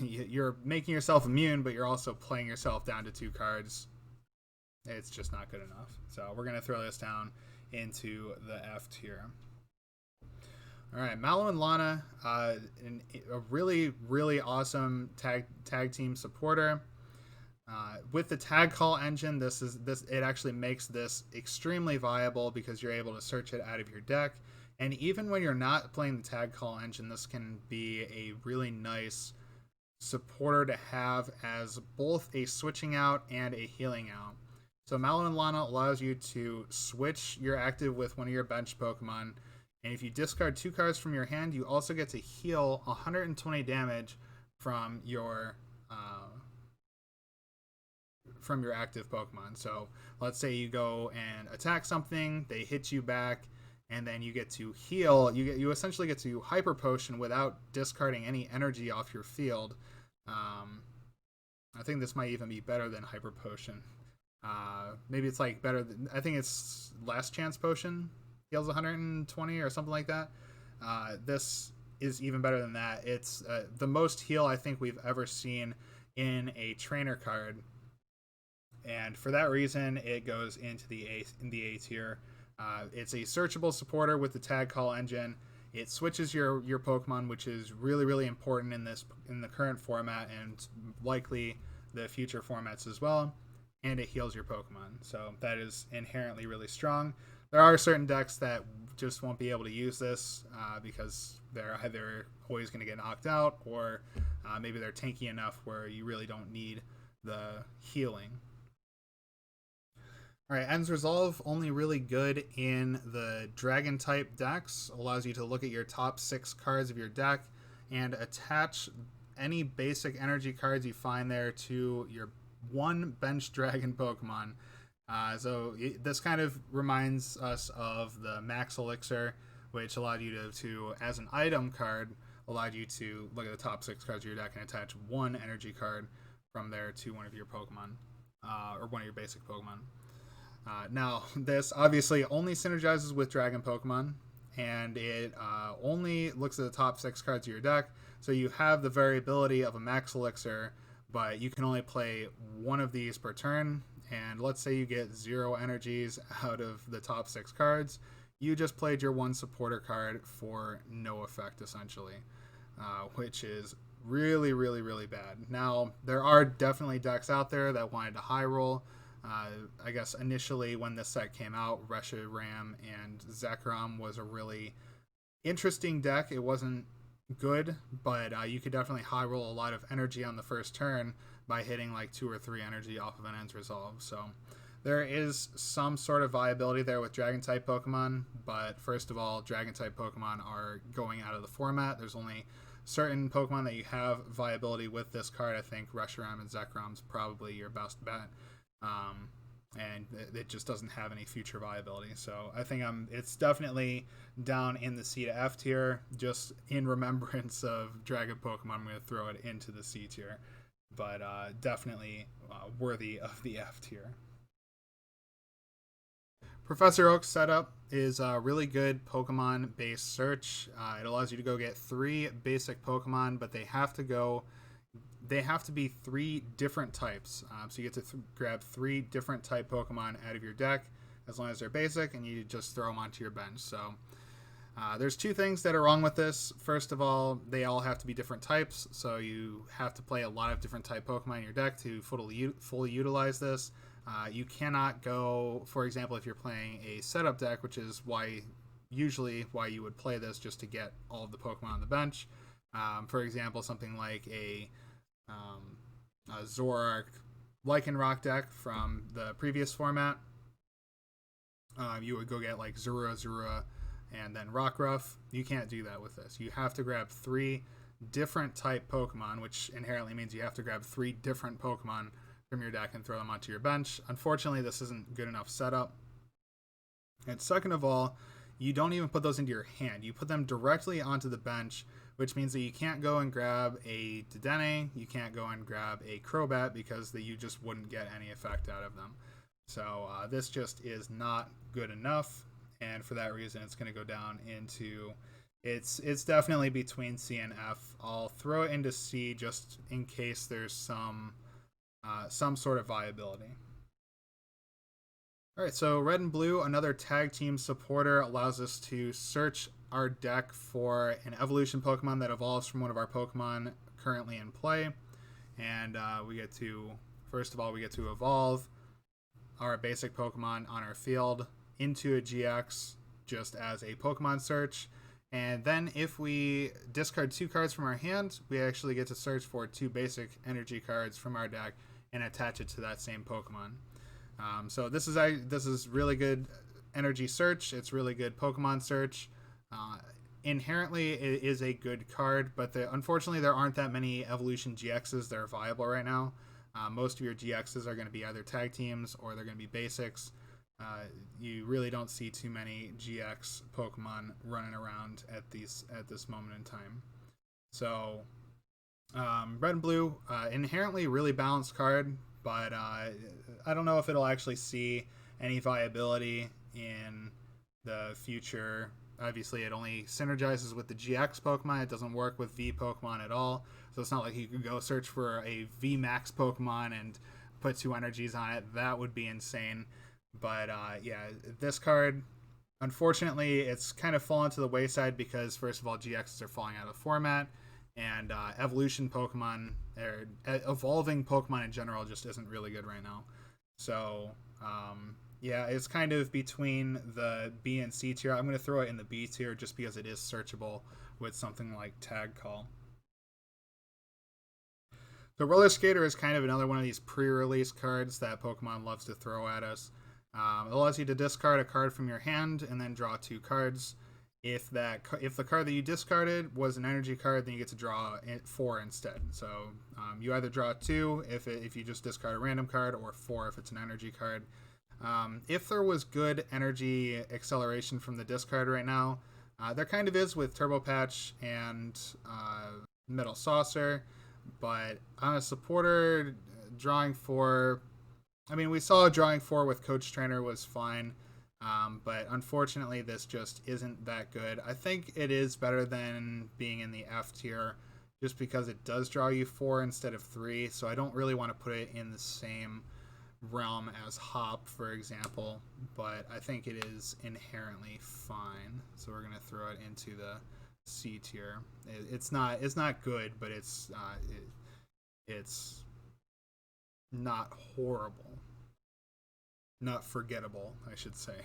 you're making yourself immune, but you're also playing yourself down to 2 cards. It's just not good enough. So we're going to throw this down into the F tier. All right, Malo and Lana, a really, really awesome tag team supporter. With the tag call engine, it actually makes this extremely viable because you're able to search it out of your deck. And even when you're not playing the tag call engine, this can be a really nice supporter to have as both a switching out and a healing out. So Malo and Lana allows you to switch your active with one of your bench Pokemon, and if you discard 2 cards from your hand, you also get to heal 120 damage from your active Pokemon. So let's say you go and attack something, they hit you back, and then you get to heal. You essentially get to Hyper Potion without discarding any energy off your field. I think this might even be better than Hyper Potion. Maybe it's like better than, I think it's Last Chance Potion heals 120 or something like that. This is even better than that. It's the most heal I think we've ever seen in a trainer card, and for that reason it goes into the A tier. It's a searchable supporter with the tag call engine. It switches your Pokemon, which is really, really important in the current format and likely the future formats as well. And it heals your Pokemon. So that is inherently really strong. There are certain decks that just won't be able to use this because they're either always going to get knocked out, or maybe they're tanky enough where you really don't need the healing. All right, Ends Resolve, only really good in the Dragon type decks. Allows you to look at your top 6 cards of your deck and attach any basic energy cards you find there to your one bench Dragon Pokemon. So this kind of reminds us of the Max Elixir, which allowed you to as an item card, allowed you to look at the top 6 cards of your deck and attach one energy card from there to one of your Pokemon, or one of your basic Pokemon. Now, this obviously only synergizes with Dragon Pokemon, and it only looks at the top 6 cards of your deck, so you have the variability of a Max Elixir, but you can only play one of these per turn. And let's say you get 0 energies out of the top 6 cards. You just played your 1 supporter card for no effect, essentially, which is really, really, really bad. Now, there are definitely decks out there that wanted to high roll. I guess initially when this set came out, Reshiram and Zekrom was a really interesting deck. It wasn't good, but you could definitely high roll a lot of energy on the first turn by hitting like 2 or 3 energy off of an End's Resolve. So there is some sort of viability there with Dragon-type Pokemon, but first of all, Dragon-type Pokemon are going out of the format. There's only certain Pokemon that you have viability with this card. I think Reshiram and Zekrom's probably your best bet. And it just doesn't have any future viability. So I think it's definitely down in the C to F tier. Just in remembrance of Dragon Pokemon, I'm going to throw it into the C tier. But definitely worthy of the F tier. Professor Oak's setup is a really good Pokemon-based search. It allows you to go get 3 basic Pokemon, but they have to be 3 different types. So you get to grab 3 different type Pokemon out of your deck, as long as they're basic, and you just throw them onto your bench. So there's 2 things that are wrong with this. First of all, they all have to be different types, so you have to play a lot of different type Pokemon in your deck to fully utilize this. You cannot go, for example, if you're playing a setup deck, which is usually why you would play this, just to get all of the Pokemon on the bench. For example, something like a Zoroark Lycanroc deck from the previous format. You would go get like Zura, and then Rockruff. You can't do that with this. You have to grab 3 different type Pokemon, which inherently means you have to grab 3 different Pokemon from your deck and throw them onto your bench. Unfortunately, this isn't good enough setup. And second of all, you don't even put those into your hand. You put them directly onto the bench, which means that you can't go and grab a Dedenne, you can't go and grab a Crobat, because you just wouldn't get any effect out of them. So this just is not good enough, and for that reason it's going to go down into, it's definitely between C and F. I'll throw it into C just in case there's some sort of viability. Alright, so Red and Blue, another tag team supporter, allows us to search our deck for an evolution Pokemon that evolves from one of our Pokemon currently in play. And we get to evolve our basic Pokemon on our field into a GX just as a Pokemon search. And then if we discard 2 cards from our hand, we actually get to search for 2 basic energy cards from our deck and attach it to that same Pokemon. So this is really good energy search. It's really good Pokemon search. Inherently, it is a good card, but unfortunately there aren't that many evolution GXs that are viable right now. Most of your GXs are going to be either tag teams or they're going to be basics. You really don't see too many GX Pokemon running around at this moment in time. So Red and Blue, inherently really balanced card, but I don't know if it'll actually see any viability in the future. Obviously, it only synergizes with the GX Pokemon. It doesn't work with V Pokemon at all. So it's not like you can go search for a V Max Pokemon and put 2 energies on it. That would be insane. But yeah, this card, unfortunately, it's kind of fallen to the wayside because, first of all, GXs are falling out of the format. And evolution Pokemon, or evolving Pokemon in general, just isn't really good right now. So, yeah, it's kind of between the B and C tier. I'm going to throw it in the B tier just because it is searchable with something like Tag Call. So Roller Skater is kind of another one of these pre-release cards that Pokemon loves to throw at us. It allows you to discard a card from your hand and then draw 2 cards. If the card that you discarded was an energy card, then you get to draw 4 instead. So you either draw 2 if you just discard a random card, or 4 if it's an energy card. If there was good energy acceleration from the discard right now, there kind of is with Turbo Patch and Metal Saucer, but on a supporter, drawing 4, I mean, we saw drawing 4 with Coach Trainer was fine. But unfortunately, this just isn't that good. I think it is better than being in the F tier just because it does draw you 4 instead of 3, so I don't really want to put it in the same realm as Hop, for example, but I think it is inherently fine, so we're going to throw it into the C tier. It's not good, but it's not horrible. Not forgettable, I should say.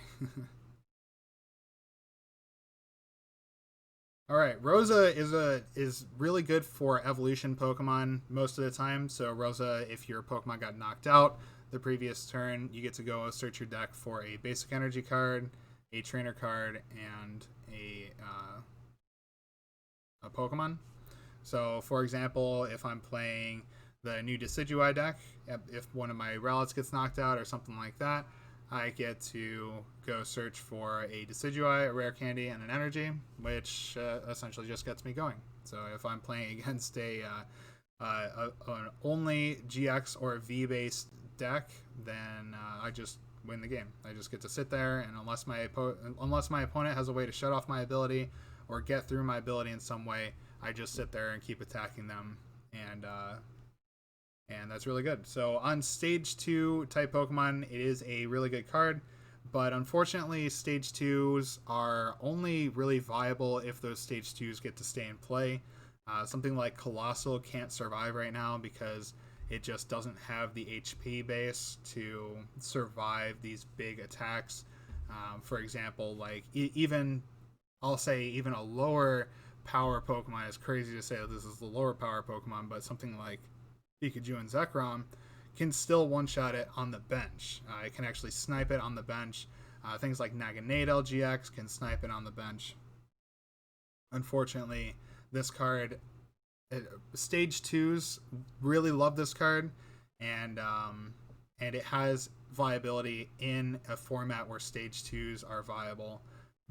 All right, Rosa is really good for evolution Pokemon most of the time. So Rosa, if your Pokemon got knocked out the previous turn, you get to go search your deck for a basic energy card, a trainer card, and a Pokemon. So, for example, if I'm playing the new Decidueye deck, if one of my Rowlets gets knocked out or something like that, I get to go search for a Decidueye, a rare candy, and an energy, which essentially just gets me going. So if I'm playing against an only GX or V-based deck, then I just win the game. I just get to sit there, and unless my opponent has a way to shut off my ability or get through my ability in some way, I just sit there and keep attacking them, and that's really good. So on Stage 2 type Pokemon, it is a really good card, but unfortunately Stage 2s are only really viable if those Stage 2s get to stay in play. Something like Colossal can't survive right now because it just doesn't have the HP base to survive these big attacks. For example, like even a lower power Pokemon, is crazy to say that this is the lower power Pokemon, but something like Pikachu and Zekrom can still one-shot it on the bench. It can actually snipe it on the bench. Things like Naganadel GX can snipe it on the bench. Unfortunately, this card, Stage 2s really love this card, and it has viability in a format where Stage 2s are viable.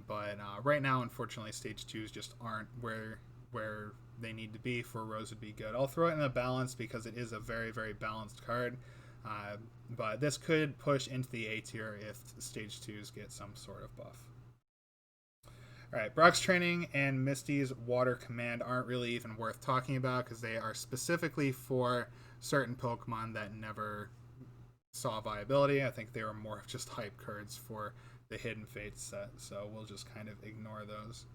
But right now, unfortunately, Stage 2s just aren't where they need to be for Rose to be good. I'll throw it in a balance because it is a very, very balanced card. But this could push into the A tier if Stage 2s get some sort of buff. Alright, Brock's Training and Misty's Water Command aren't really even worth talking about because they are specifically for certain Pokemon that never saw viability. I think they were more of just hype cards for the Hidden Fates set, so we'll just kind of ignore those.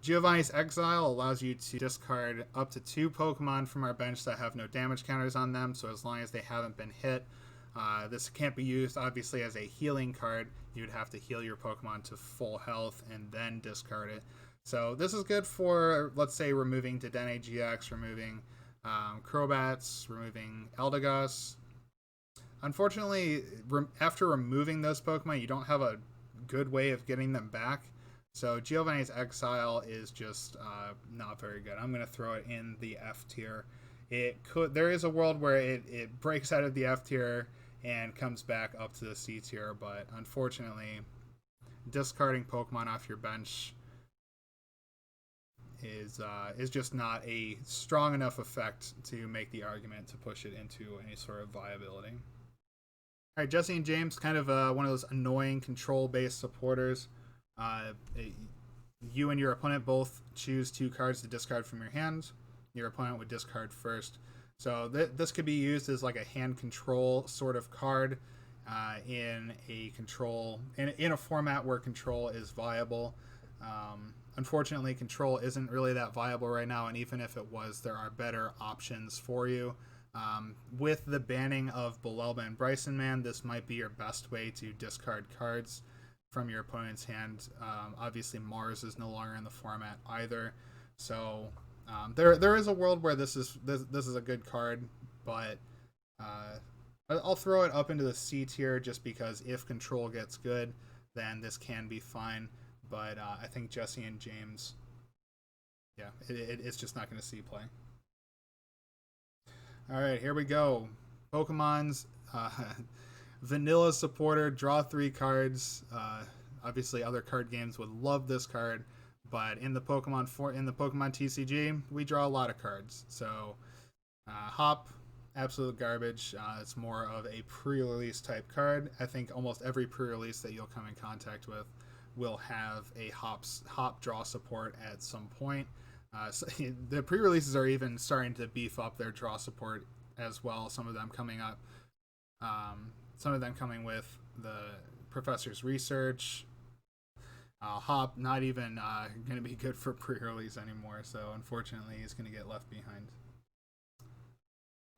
Giovanni's Exile allows you to discard up to 2 Pokemon from our bench that have no damage counters on them, so as long as they haven't been hit. This can't be used, obviously, as a healing card. You'd have to heal your Pokemon to full health and then discard it. So this is good for, let's say, removing Dedenne GX, removing Crobats, removing Eldegoss. Unfortunately, after removing those Pokemon, you don't have a good way of getting them back. So Giovanni's Exile is just not very good. I'm going to throw it in the F tier. There is a world where it breaks out of the F tier and comes back up to the C tier, but unfortunately, discarding Pokemon off your bench is just not a strong enough effect to make the argument to push it into any sort of viability. All right, Jesse and James, kind of one of those annoying control-based supporters. You and your opponent both choose 2 cards to discard from your hand. Your opponent would discard first. So this could be used as like a hand control sort of card in a format where control is viable. Unfortunately, control isn't really that viable right now, and even if it was, there are better options for you. With the banning of Belelba and Bryson Man, this might be your best way to discard cards from your opponent's hand. Obviously, Mars is no longer in the format either, so there is a world where this is a good card, but I'll throw it up into the C tier just because if control gets good, then this can be fine. But I think Jesse and James, yeah, it's just not going to see play. All right, here we go. Pokemon's vanilla supporter, draw 3 cards. Obviously, other card games would love this card, but in the Pokemon TCG, we draw a lot of cards. So, Hop, absolute garbage. It's more of a pre-release type card. I think almost every pre-release that you'll come in contact with will have a Hop draw support at some point. So the pre-releases are even starting to beef up their draw support as well. Some of them coming up, some of them coming with the Professor's Research. Hop not even going to be good for pre-release anymore, so unfortunately he's going to get left behind.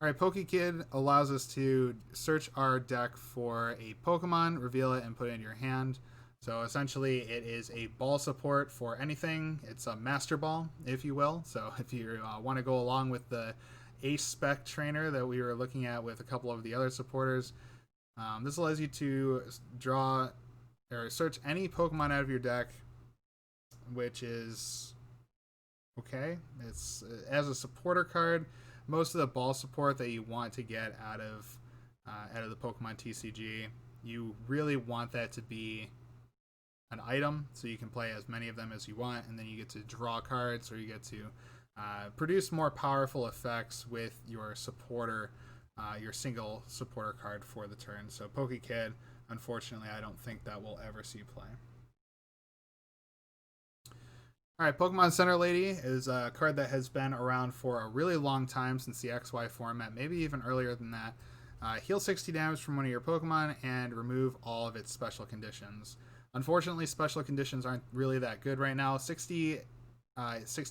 Alright, Pokey Kid allows us to search our deck for a Pokemon, reveal it, and put it in your hand. So essentially it is a ball support for anything. It's a Master Ball, if you will. So if you want to go along with the Ace Spec trainer that we were looking at with a couple of the other supporters, this allows you to draw or search any Pokemon out of your deck, which is okay. It's as a supporter card. Most of the ball support that you want to get out of the Pokemon TCG, you really want that to be an item, so you can play as many of them as you want, and then you get to draw cards, or you get to produce more powerful effects with your supporter, your single supporter card for the turn. So Pokey Kid, unfortunately, I don't think that will ever see play. Alright, Pokemon Center Lady is a card that has been around for a really long time, since the XY format, maybe even earlier than that. Heal 60 damage from one of your Pokemon and remove all of its special conditions. Unfortunately, special conditions aren't really that good right now. 60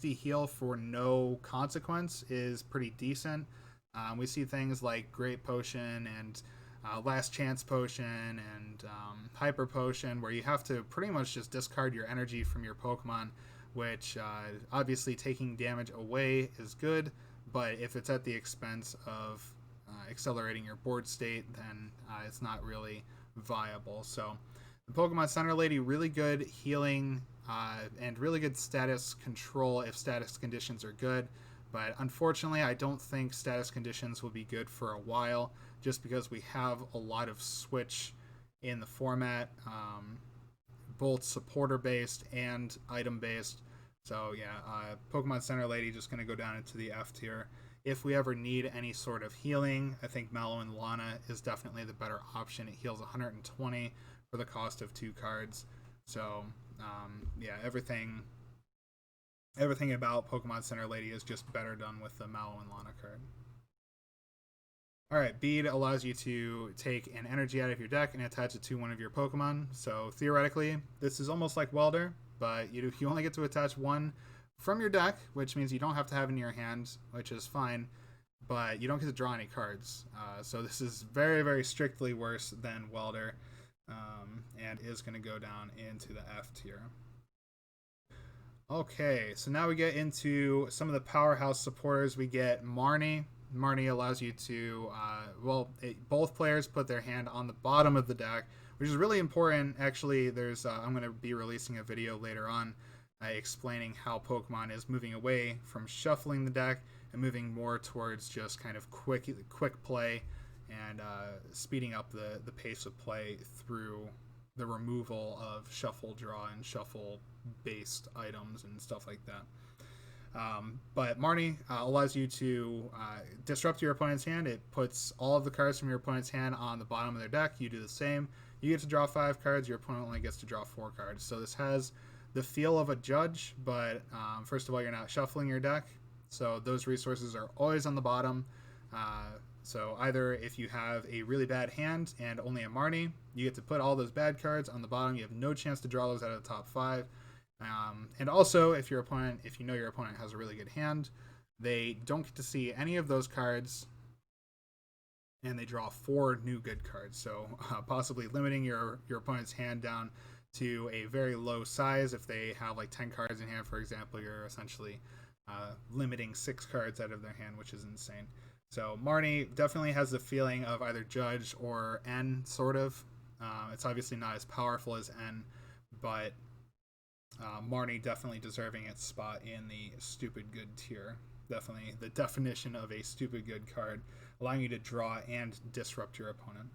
heal for no consequence is pretty decent. We see things like Great Potion and Last Chance Potion and Hyper Potion, where you have to pretty much just discard your energy from your Pokemon, which obviously taking damage away is good, but if it's at the expense of accelerating your board state, then it's not really viable. So the Pokemon Center Lady, really good healing and really good status control if status conditions are good, but unfortunately I don't think status conditions will be good for a while, just because we have a lot of switch in the format, both supporter based and item based. So yeah, Pokemon Center Lady just going to go down into the F tier. If we ever need any sort of healing, I think Mallow and Lana is definitely the better option. It heals 120 for the cost of 2 cards. So yeah, everything about Pokemon Center Lady is just better done with the Mallow and Lana card. Alright, Bead allows you to take an energy out of your deck and attach it to one of your Pokemon. So theoretically, this is almost like Welder, but you only get to attach one from your deck, which means you don't have to have it in your hand, which is fine, but you don't get to draw any cards. So this is very, very strictly worse than Welder, and is going to go down into the F tier. Okay, so now we get into some of the powerhouse supporters. We get Marnie. Marnie allows you to, both players put their hand on the bottom of the deck, which is really important. Actually, I'm going to be releasing a video later on explaining how Pokemon is moving away from shuffling the deck and moving more towards just kind of quick play and speeding up the pace of play through the removal of shuffle draw and shuffle based items and stuff like that. But Marnie allows you to disrupt your opponent's hand. It puts all of the cards from your opponent's hand on the bottom of their deck. You do the same. You get to draw 5 cards. Your opponent only gets to draw 4 cards. So this has the feel of a judge, but first of all, you're not shuffling your deck. So those resources are always on the bottom. So either if you have a really bad hand and only a Marnie, you get to put all those bad cards on the bottom. You have no chance to draw those out of the top 5. And also, if you know your opponent has a really good hand, they don't get to see any of those cards, and they draw 4 new good cards. So possibly limiting your opponent's hand down to a very low size. If they have like 10 cards in hand, for example, you're essentially limiting 6 cards out of their hand, which is insane. So Marnie definitely has the feeling of either Judge or N, sort of. It's obviously not as powerful as N, but Marnie definitely deserving its spot in the stupid good tier. Definitely the definition of a stupid good card, allowing you to draw and disrupt your opponent.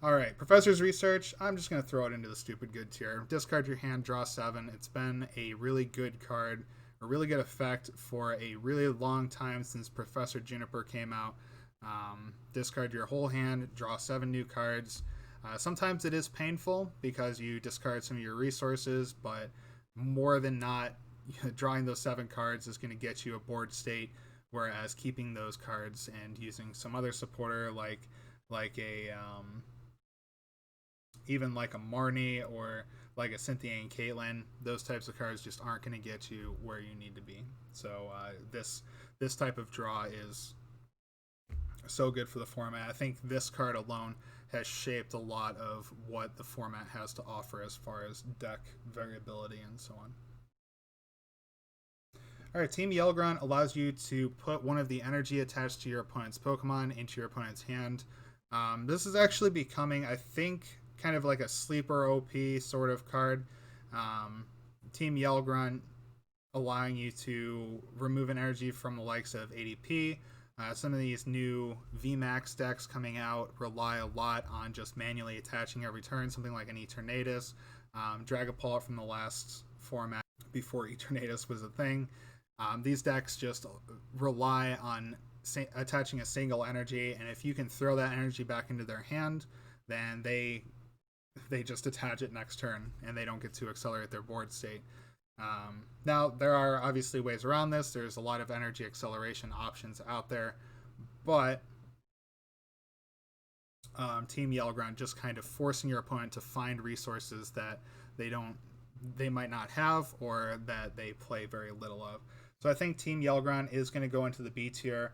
Alright, Professor's Research. I'm just going to throw it into the stupid good tier. Discard your hand, draw 7. It's been a really good card, a really good effect for a really long time since Professor Juniper came out. Discard your whole hand, draw 7 new cards. Sometimes it is painful because you discard some of your resources, but more than not, drawing those 7 cards is going to get you a board state, whereas keeping those cards and using some other supporter like a even like a Marnie or like a Cynthia and Caitlin, those types of cards just aren't going to get you where you need to be. So this type of draw is so good for the format. I think this card alone has shaped a lot of what the format has to offer as far as deck variability and so on. Alright, Team Yelgron allows you to put one of the energy attached to your opponent's Pokemon into your opponent's hand. This is actually becoming, I think, kind of like a sleeper OP sort of card. Team Yelgron allowing you to remove an energy from the likes of ADP. Some of these new VMAX decks coming out rely a lot on just manually attaching every turn, something like an Eternatus, Dragapult from the last format before Eternatus was a thing. These decks just rely on attaching a single energy, and if you can throw that energy back into their hand, then they just attach it next turn, and they don't get to accelerate their board state. Now, there are obviously ways around this. There's a lot of energy acceleration options out there, but Team Yelgron just kind of forcing your opponent to find resources that they might not have or that they play very little of. So I think Team Yelgron is going to go into the B tier.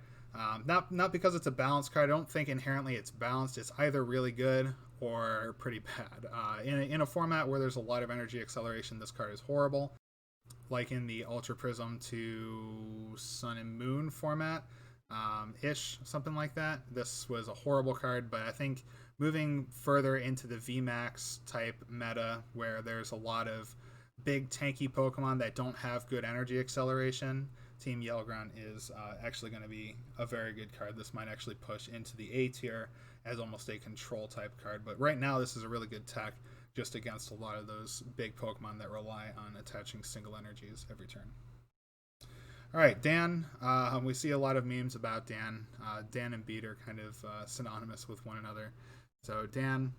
Not because it's a balanced card. I don't think inherently it's balanced. It's either really good or pretty bad. In a format where there's a lot of energy acceleration, this card is horrible. Like in the Ultra Prism to Sun and Moon format, something like that. This was a horrible card, but I think moving further into the VMAX type meta, where there's a lot of big tanky Pokemon that don't have good energy acceleration, Team Yelgron is actually going to be a very good card. This might actually push into the A tier as almost a control type card, but right now this is a really good tech just against a lot of those big Pokemon that rely on attaching single energies every turn. Alright, Dan. We see a lot of memes about Dan. Dan and Bead are kind of synonymous with one another. So Dan,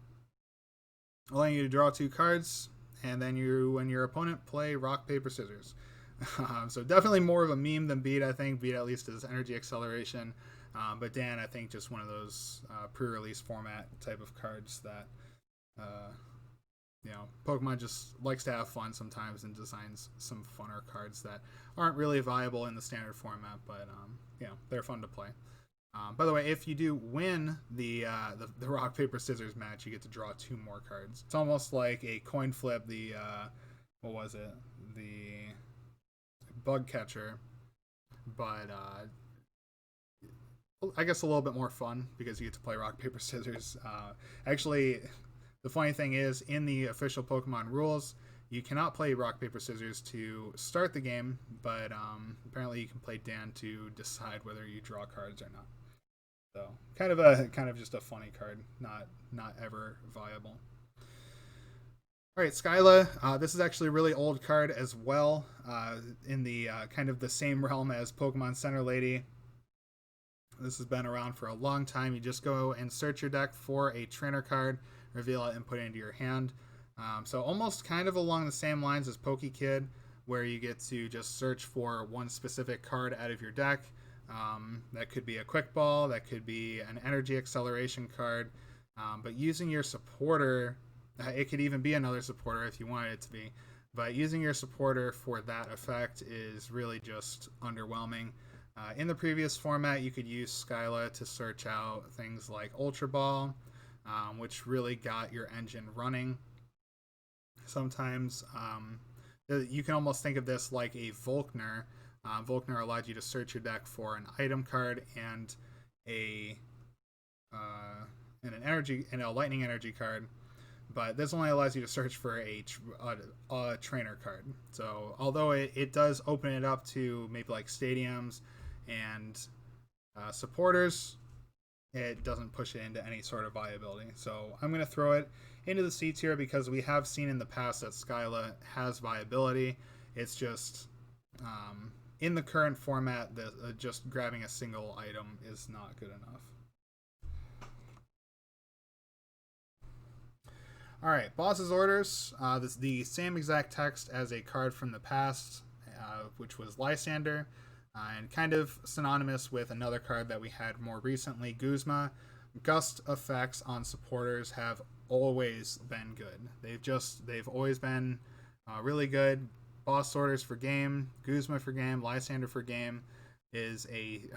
allowing you to draw 2 cards, and then you and your opponent play rock, paper, scissors. So definitely more of a meme than Bead, I think. Bead at least is energy acceleration. But Dan, I think, just one of those pre-release format type of cards that Pokemon just likes to have fun sometimes and designs some funner cards that aren't really viable in the standard format, but they're fun to play. By the way, if you do win the rock paper scissors match, you get to draw 2 more cards. It's almost like a coin flip. The what was it? The bug catcher, but I guess a little bit more fun because you get to play rock paper scissors. Actually, the funny thing is, in the official Pokemon rules, you cannot play rock paper scissors to start the game, but apparently you can play Dan to decide whether you draw cards or not. So kind of just a funny card, not ever viable. All right, Skyla. This is actually a really old card as well, in the kind of the same realm as Pokemon Center Lady. This has been around for a long time. You just go and search your deck for a trainer card, reveal it, and put it into your hand. So almost kind of along the same lines as Poke Kid, where you get to just search for one specific card out of your deck. That could be a Quick Ball, that could be an Energy Acceleration card, but using your supporter, it could even be another supporter if you wanted it to be, but using your supporter for that effect is really just underwhelming. In the previous format, you could use Skyla to search out things like Ultra Ball, which really got your engine running. Sometimes you can almost think of this like a Volkner. Volkner allowed you to search your deck for an item card and a lightning energy card, but this only allows you to search for a trainer card. So although it does open it up to maybe like stadiums and supporters, it doesn't push it into any sort of viability. So I'm going to throw it into the C tier because we have seen in the past that Skyla has viability. It's just in the current format that just grabbing a single item is not good enough. All right, Boss's Orders. This is the same exact text as a card from the past. which was Lysander, and kind of synonymous with another card that we had more recently, Guzma. Gust effects on supporters have always been good. They've always been really good. Boss Sorters for game, Guzma for game, Lysander for game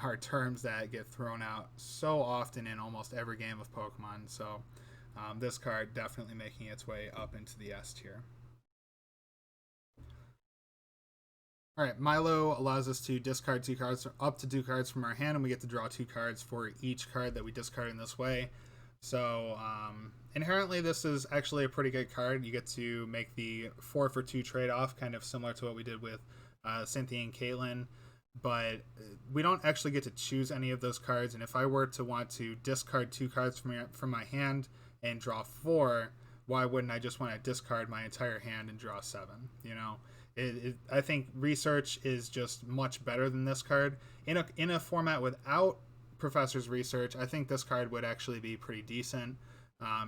are terms that get thrown out so often in almost every game of Pokemon. So this card definitely making its way up into the S tier. Alright, Milo allows us to discard 2 cards, up to 2 cards from our hand, and we get to draw 2 cards for each card that we discard in this way. So, inherently this is actually a pretty good card. You get to make the 4 for 2 trade-off, kind of similar to what we did with Cynthia and Caitlin, but we don't actually get to choose any of those cards, and if I were to want to discard 2 cards from my hand and draw 4, why wouldn't I just want to discard my entire hand and draw 7, you know? I think Research is just much better than this card. In a format without Professor's Research, I think this card would actually be pretty decent,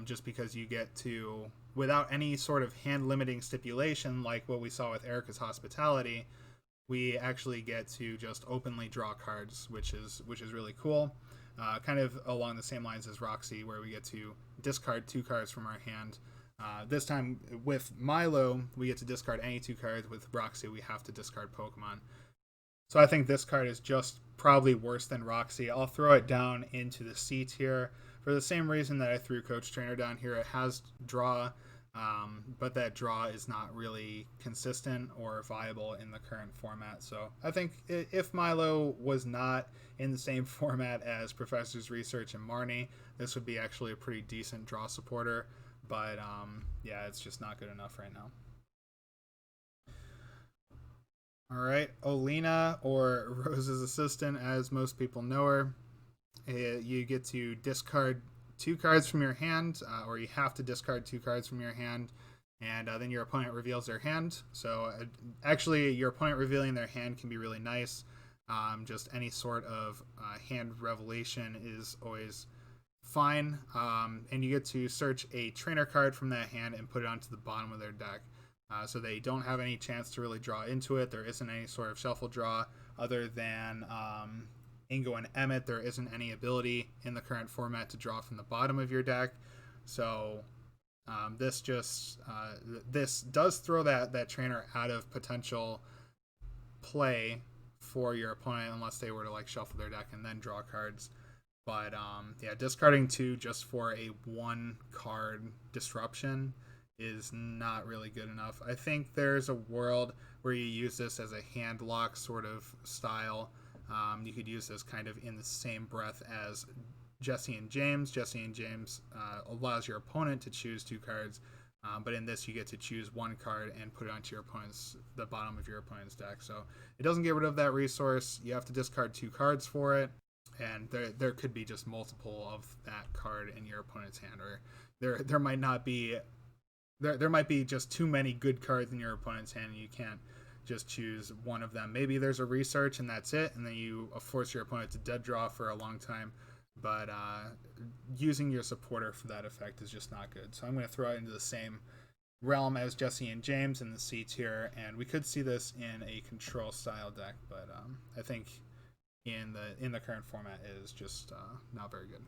just because you get to, without any sort of hand-limiting stipulation like what we saw with Erica's Hospitality, we actually get to just openly draw cards, which is really cool. Kind of along the same lines as Roxy, where we get to discard 2 cards from our hand. This time with Milo, we get to discard any 2 cards. With Roxy, we have to discard Pokemon. So I think this card is just probably worse than Roxy. I'll throw it down into the C tier for the same reason that I threw Coach Trainer down here. It has draw, but that draw is not really consistent or viable in the current format. So I think if Milo was not in the same format as Professor's Research and Marnie, this would be actually a pretty decent draw supporter. But, yeah, it's just not good enough right now. Alright, Olena, or Rose's assistant, as most people know her. You get to discard 2 cards from your hand, or you have to discard 2 cards from your hand, and then your opponent reveals their hand. So, actually, your opponent revealing their hand can be really nice. Just any sort of hand revelation is always fine, and you get to search a trainer card from that hand and put it onto the bottom of their deck, so they don't have any chance to really draw into it. There isn't any sort of shuffle draw other than Ingo and Emmett. There isn't any ability in the current format to draw from the bottom of your deck, so this does throw that trainer out of potential play for your opponent unless they were to like shuffle their deck and then draw cards. But yeah, discarding 2 just for a 1 card disruption is not really good enough. I think there's a world where you use this as a hand lock sort of style. You could use this kind of in the same breath as Jesse and James. Jesse and James allows your opponent to choose 2 cards, but in this you get to choose 1 card and put it onto the bottom of your opponent's deck. So it doesn't get rid of that resource. You have to discard 2 cards for it. And there could be just multiple of that card in your opponent's hand, or there might not be there might be just too many good cards in your opponent's hand, and you can't just choose one of them. Maybe there's a research and that's it, and then you force your opponent to dead draw for a long time. But using your supporter for that effect is just not good. So I'm going to throw it into the same realm as Jesse and James in the C tier, and we could see this in a control style deck, but I think in the current format is just not very good.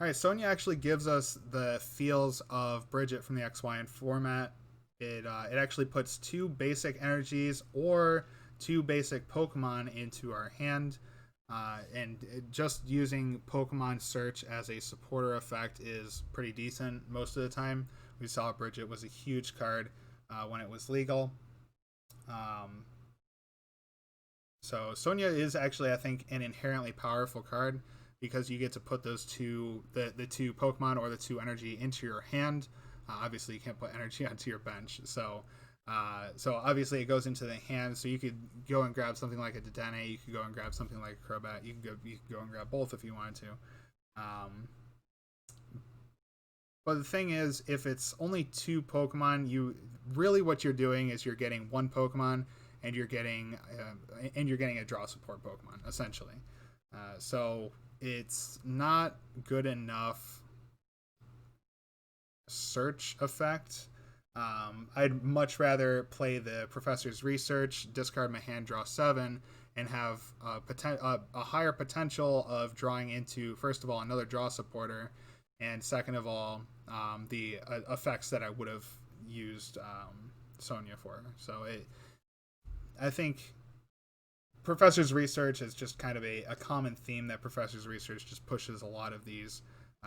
All right, Sonia actually gives us the feels of Bridget from the XYN format. It actually puts 2 basic energies or 2 basic Pokemon into our hand, and just using Pokemon Search as a supporter effect is pretty decent most of the time. We saw Bridget was a huge card when it was legal. So Sonia is actually, I think, an inherently powerful card because you get to put those the 2 Pokemon or the 2 energy into your hand. Obviously, you can't put energy onto your bench. So obviously it goes into the hand. So you could go and grab something like a Dedenne. You could go and grab something like a Crobat. You could go and grab both if you wanted to. But the thing is, if it's only 2 Pokemon, what you're doing is you're getting 1 Pokemon. And you're getting a draw support Pokemon essentially. So it's not good enough search effect I'd much rather play the Professor's Research, discard my hand, draw 7, and have a higher potential of drawing into, first of all, another draw supporter, and second of all, the effects that I would have used Sonia for. So I think Professor's Research is just kind of a common theme that Professor's Research just pushes a lot of these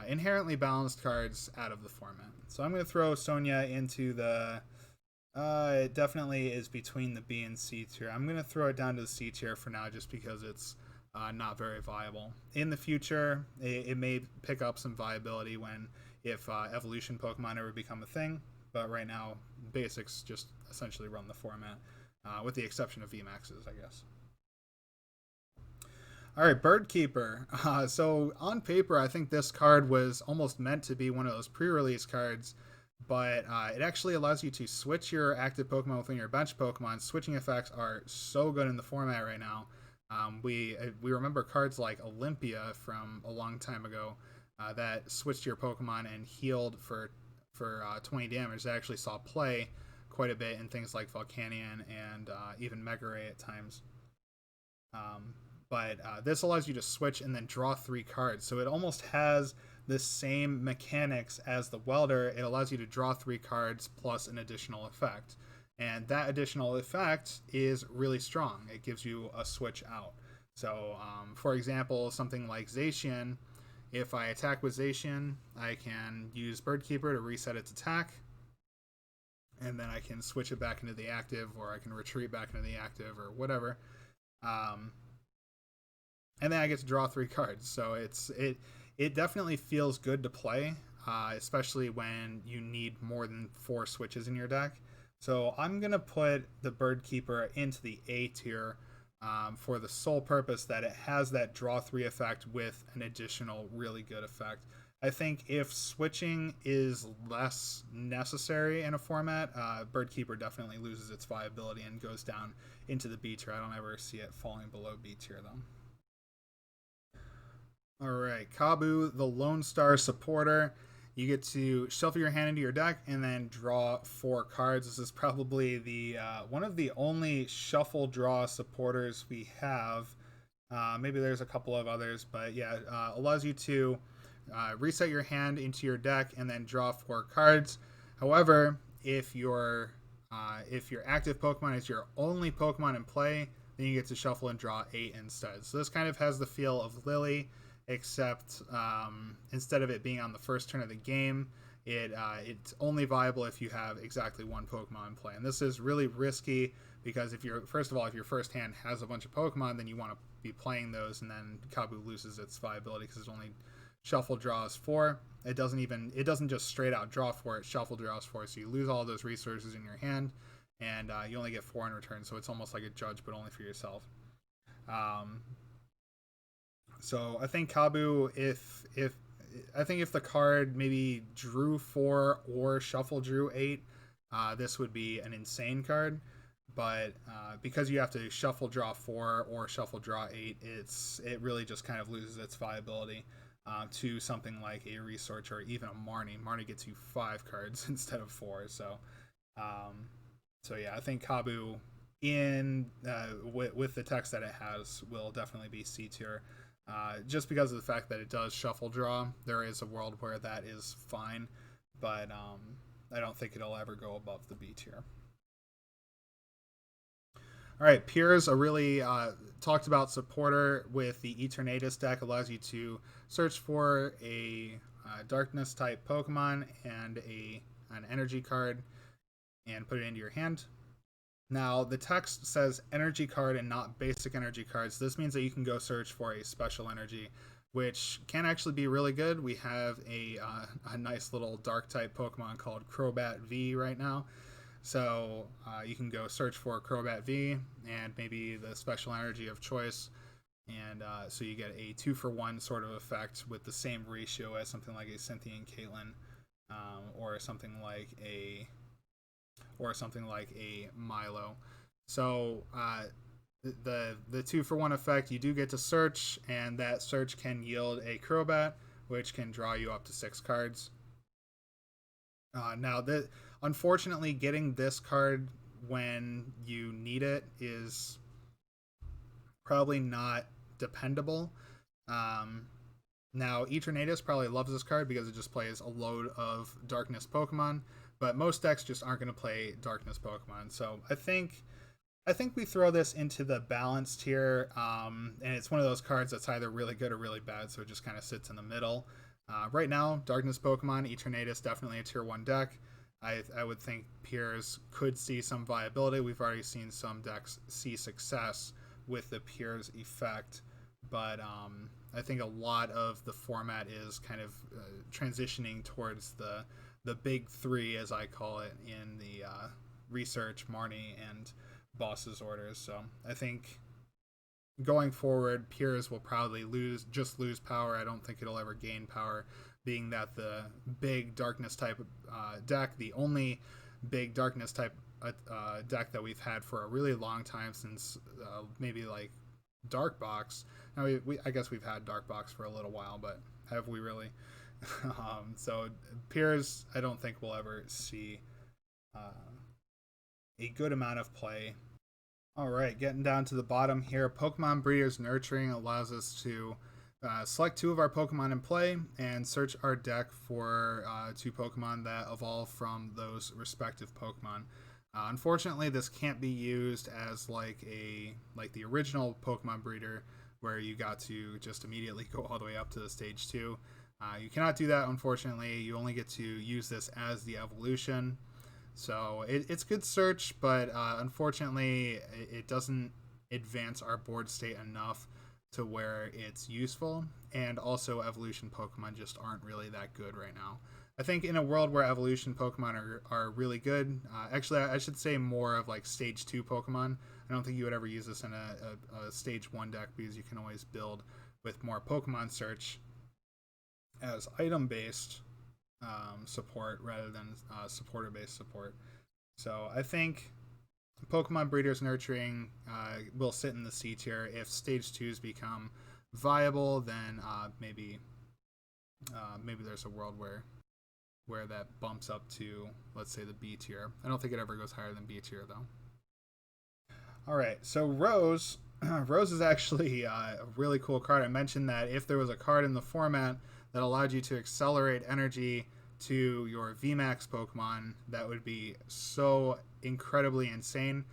inherently balanced cards out of the format. So I'm going to throw Sonia into the... it definitely is between the B and C tier. I'm going to throw it down to the C tier for now just because it's not very viable. In the future, it may pick up some viability if evolution Pokemon ever become a thing. But right now, basics just essentially run the format, with the exception of VMAXs, I guess. All right, Birdkeeper. So on paper, I think this card was almost meant to be one of those pre-release cards, but it actually allows you to switch your active Pokemon within your bench Pokemon. Switching effects are so good in the format right now. We remember cards like Olympia from a long time ago that switched your Pokemon and healed for 20 damage. That actually saw play quite a bit in things like Volcanion and even Mega Ray at times. But this allows you to switch and then draw 3 cards. So it almost has the same mechanics as the Welder. It allows you to draw 3 cards plus an additional effect. And that additional effect is really strong. It gives you a switch out. So, for example, something like Zacian, if I attack with Zacian, I can use Birdkeeper to reset its attack. And then I can switch it back into the active, or I can retreat back into the active, or whatever. And then I get to draw 3 cards. So it definitely feels good to play, especially when you need more than 4 switches in your deck. So I'm going to put the Birdkeeper into the A tier for the sole purpose that it has that draw 3 effect with an additional really good effect. I think if switching is less necessary in a format, Birdkeeper definitely loses its viability and goes down into the B tier. I don't ever see it falling below B tier though. Alright, Kabu, the Lone Star supporter. You get to shuffle your hand into your deck and then draw 4 cards. This is probably the one of the only shuffle draw supporters we have. Maybe there's a couple of others, but yeah, allows you to reset your hand into your deck and then draw 4 cards. However, if your active Pokemon is your only Pokemon in play, then you get to shuffle and draw 8 instead. So this kind of has the feel of Lily, except instead of it being on the first turn of the game, it's only viable if you have exactly 1 Pokemon in play. And this is really risky because if your first hand has a bunch of Pokemon, then you want to be playing those, and then Kabu loses its viability because it only shuffle draws 4. It doesn't just straight out draw 4, it shuffle draws 4, so you lose all those resources in your hand, and you only get 4 in return, so it's almost like a judge, but only for yourself. So I think Kabu, if the card maybe drew 4 or shuffle drew 8, this would be an insane card. But because you have to shuffle draw 4 or shuffle draw 8, it really just kind of loses its viability to something like a Research or even a Marnie. Marnie gets you 5 cards instead of 4. So yeah, I think Kabu with the text that it has will definitely be C tier. Just because of the fact that it does shuffle draw. There is a world where that is fine, but I don't think it'll ever go above the B tier. Alright, Piers, a really talked about supporter with the Eternatus deck, allows you to search for a darkness type Pokemon and an energy card and put it into your hand. Now, the text says energy card and not basic energy cards. This means that you can go search for a special energy, which can actually be really good. We have a nice little dark type Pokemon called Crobat V right now. So you can go search for Crobat V and maybe the special energy of choice. And so you get a 2-for-1 sort of effect with the same ratio as something like a Cynthia and Caitlyn, or something like a Milo. So the 2-for-1 effect, you do get to search, and that search can yield a Crobat, which can draw you up to 6 cards. Now, Unfortunately, getting this card when you need it is probably not dependable. Now, Eternatus probably loves this card because it just plays a load of Darkness Pokemon, but most decks just aren't going to play Darkness Pokemon. So I think we throw this into the balanced tier, and it's one of those cards that's either really good or really bad, so it just kind of sits in the middle. Right now, Darkness Pokemon, Eternatus, definitely a tier 1 deck. I would think Piers could see some viability. We've already seen some decks see success with the Piers effect, but I think a lot of the format is kind of transitioning towards the big three, as I call it, in the research, Marnie, and Boss's orders. So I think going forward, Piers will probably lose power. I don't think it'll ever gain power, being that the big darkness type deck, the only big darkness type deck that we've had for a really long time, since maybe like Dark Box. Now I guess we've had Dark Box for a little while, but have we really? So Piers, I don't think we'll ever see a good amount of play. All right, getting down to the bottom here, Pokemon Breeders Nurturing allows us to select 2 of our Pokemon in play and search our deck for 2 Pokemon that evolve from those respective Pokemon. Unfortunately, this can't be used as like the original Pokemon Breeder, where you got to just immediately go all the way up to the stage 2. You cannot do that, unfortunately. You only get to use this as the evolution. So it's good search, but unfortunately, it doesn't advance our board state enough to where it's useful. And also, evolution Pokemon just aren't really that good right now. I think in a world where evolution Pokemon are really good, actually, I should say more of like stage 2 Pokemon. I don't think you would ever use this in a stage 1 deck, because you can always build with more Pokemon search as item-based support rather than supporter-based support. So I think Pokemon Breeders Nurturing will sit in the C tier. If stage 2s become viable, then maybe there's a world where that bumps up to, let's say, the B tier. I don't think it ever goes higher than B tier, though. All right, so Rose is actually a really cool card. I mentioned that if there was a card in the format that allowed you to accelerate energy to your VMAX Pokemon, that would be so incredibly insane.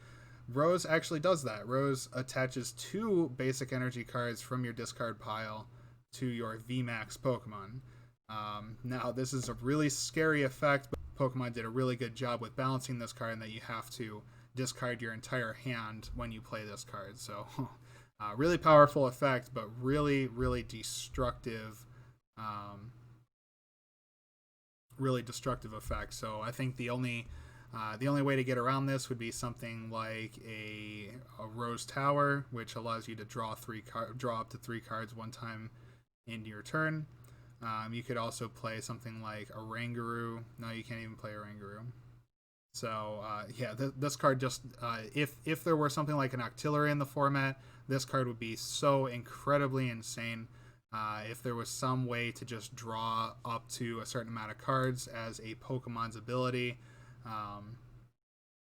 Rose actually does that. Rose attaches 2 basic energy cards from your discard pile to your VMAX Pokemon. Now, this is a really scary effect, but Pokemon did a really good job with balancing this card, and that you have to discard your entire hand when you play this card. So, really powerful effect, but really, really destructive. Really destructive effect. So I think the only way to get around this would be something like a Rose Tower, which allows you to draw up to 3 cards one time in your turn. You could also play something like a Rangaroo. No, you can't even play a Rangaroo. So yeah, this card just if there were something like an Octillery in the format, this card would be so incredibly insane. If there was some way to just draw up to a certain amount of cards as a Pokemon's ability.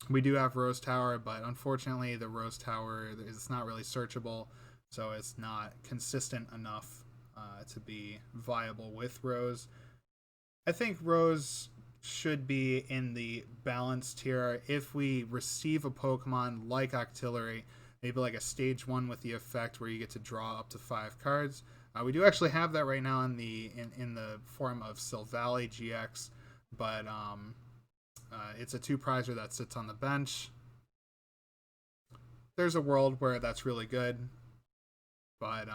We do have Rose Tower, but unfortunately the Rose Tower is not really searchable, so it's not consistent enough to be viable with Rose. I think Rose should be in the balanced tier. If we receive a Pokemon like Octillery, maybe like a stage 1 with the effect where you get to draw up to 5 cards. We do actually have that right now in the form of Silvally GX, but it's a 2-prizer that sits on the bench. There's a world where that's really good, but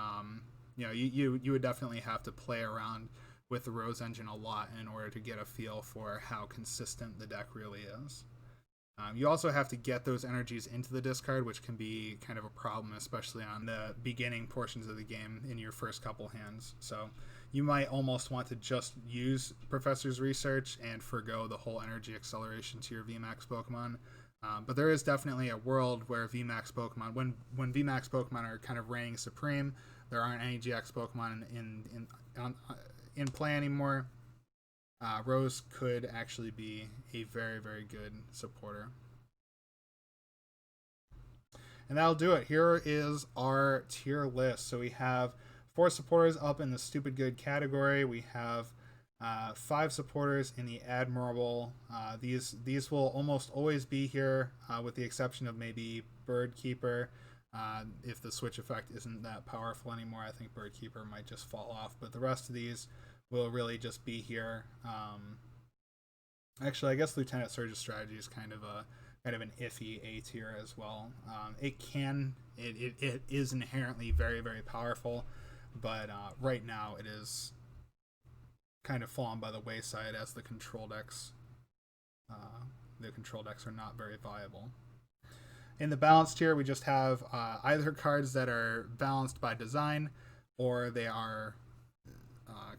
you would definitely have to play around with the Rose engine a lot in order to get a feel for how consistent the deck really is. You also have to get those energies into the discard, which can be kind of a problem, especially on the beginning portions of the game in your first couple hands. So you might almost want to just use Professor's Research and forgo the whole energy acceleration to your VMAX Pokemon. But there is definitely a world where VMAX Pokemon, when VMAX Pokemon are kind of reigning supreme, there aren't any GX Pokemon in play anymore. Rose could actually be a very, very good supporter. And that'll do it. Here is our tier list. So we have 4 supporters up in the stupid good category. We have 5 supporters in the admirable. These will almost always be here, with the exception of maybe Birdkeeper. If the switch effect isn't that powerful anymore, I think Birdkeeper might just fall off. But the rest of these will really just be here. Actually, I guess Lieutenant Surge's strategy is kind of an iffy A tier as well. It is inherently very, very powerful, but right now it is kind of fallen by the wayside as the control decks are not very viable. In the balanced tier, we just have either cards that are balanced by design, or they are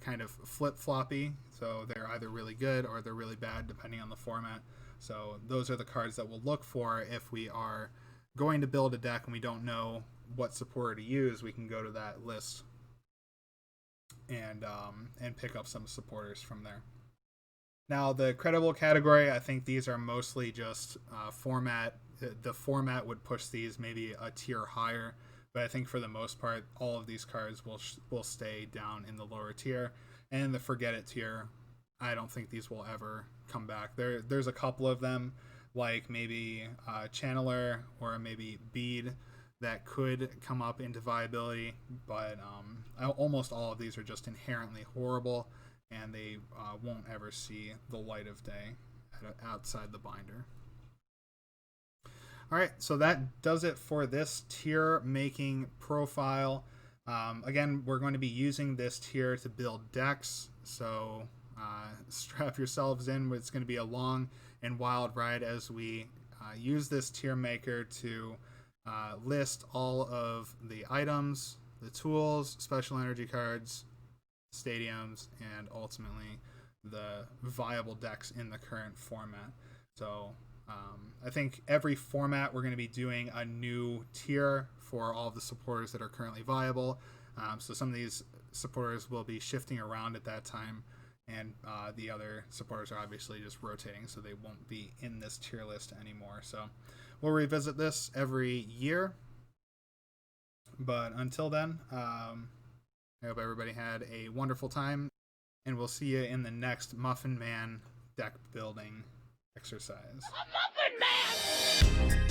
kind of flip-floppy, so they're either really good or they're really bad depending on the format. So those are the cards that we'll look for if we are going to build a deck and we don't know what supporter to use. We can go to that list and pick up some supporters from there. Now, the credible category, I think these are mostly just format. The format would push these maybe a tier higher, but I think for the most part, all of these cards will stay down in the lower tier. And the forget it tier, I don't think these will ever come back. There's a couple of them, like maybe Channeler or maybe Bead, that could come up into viability, but almost all of these are just inherently horrible, and they won't ever see the light of day outside the binder. All right, so that does it for this tier making profile. Again, we're going to be using this tier to build decks, so strap yourselves in. It's going to be a long and wild ride as we use this TierMaker to list all of the items, the tools, special energy cards, stadiums, and ultimately the viable decks in the current format. So I think every format we're going to be doing a new tier for all of the supporters that are currently viable. So some of these supporters will be shifting around at that time, and the other supporters are obviously just rotating, so they won't be in this tier list anymore. So we'll revisit this every year. But until then, I hope everybody had a wonderful time, and we'll see you in the next MuffinMan deck building exercise. MuffinMan!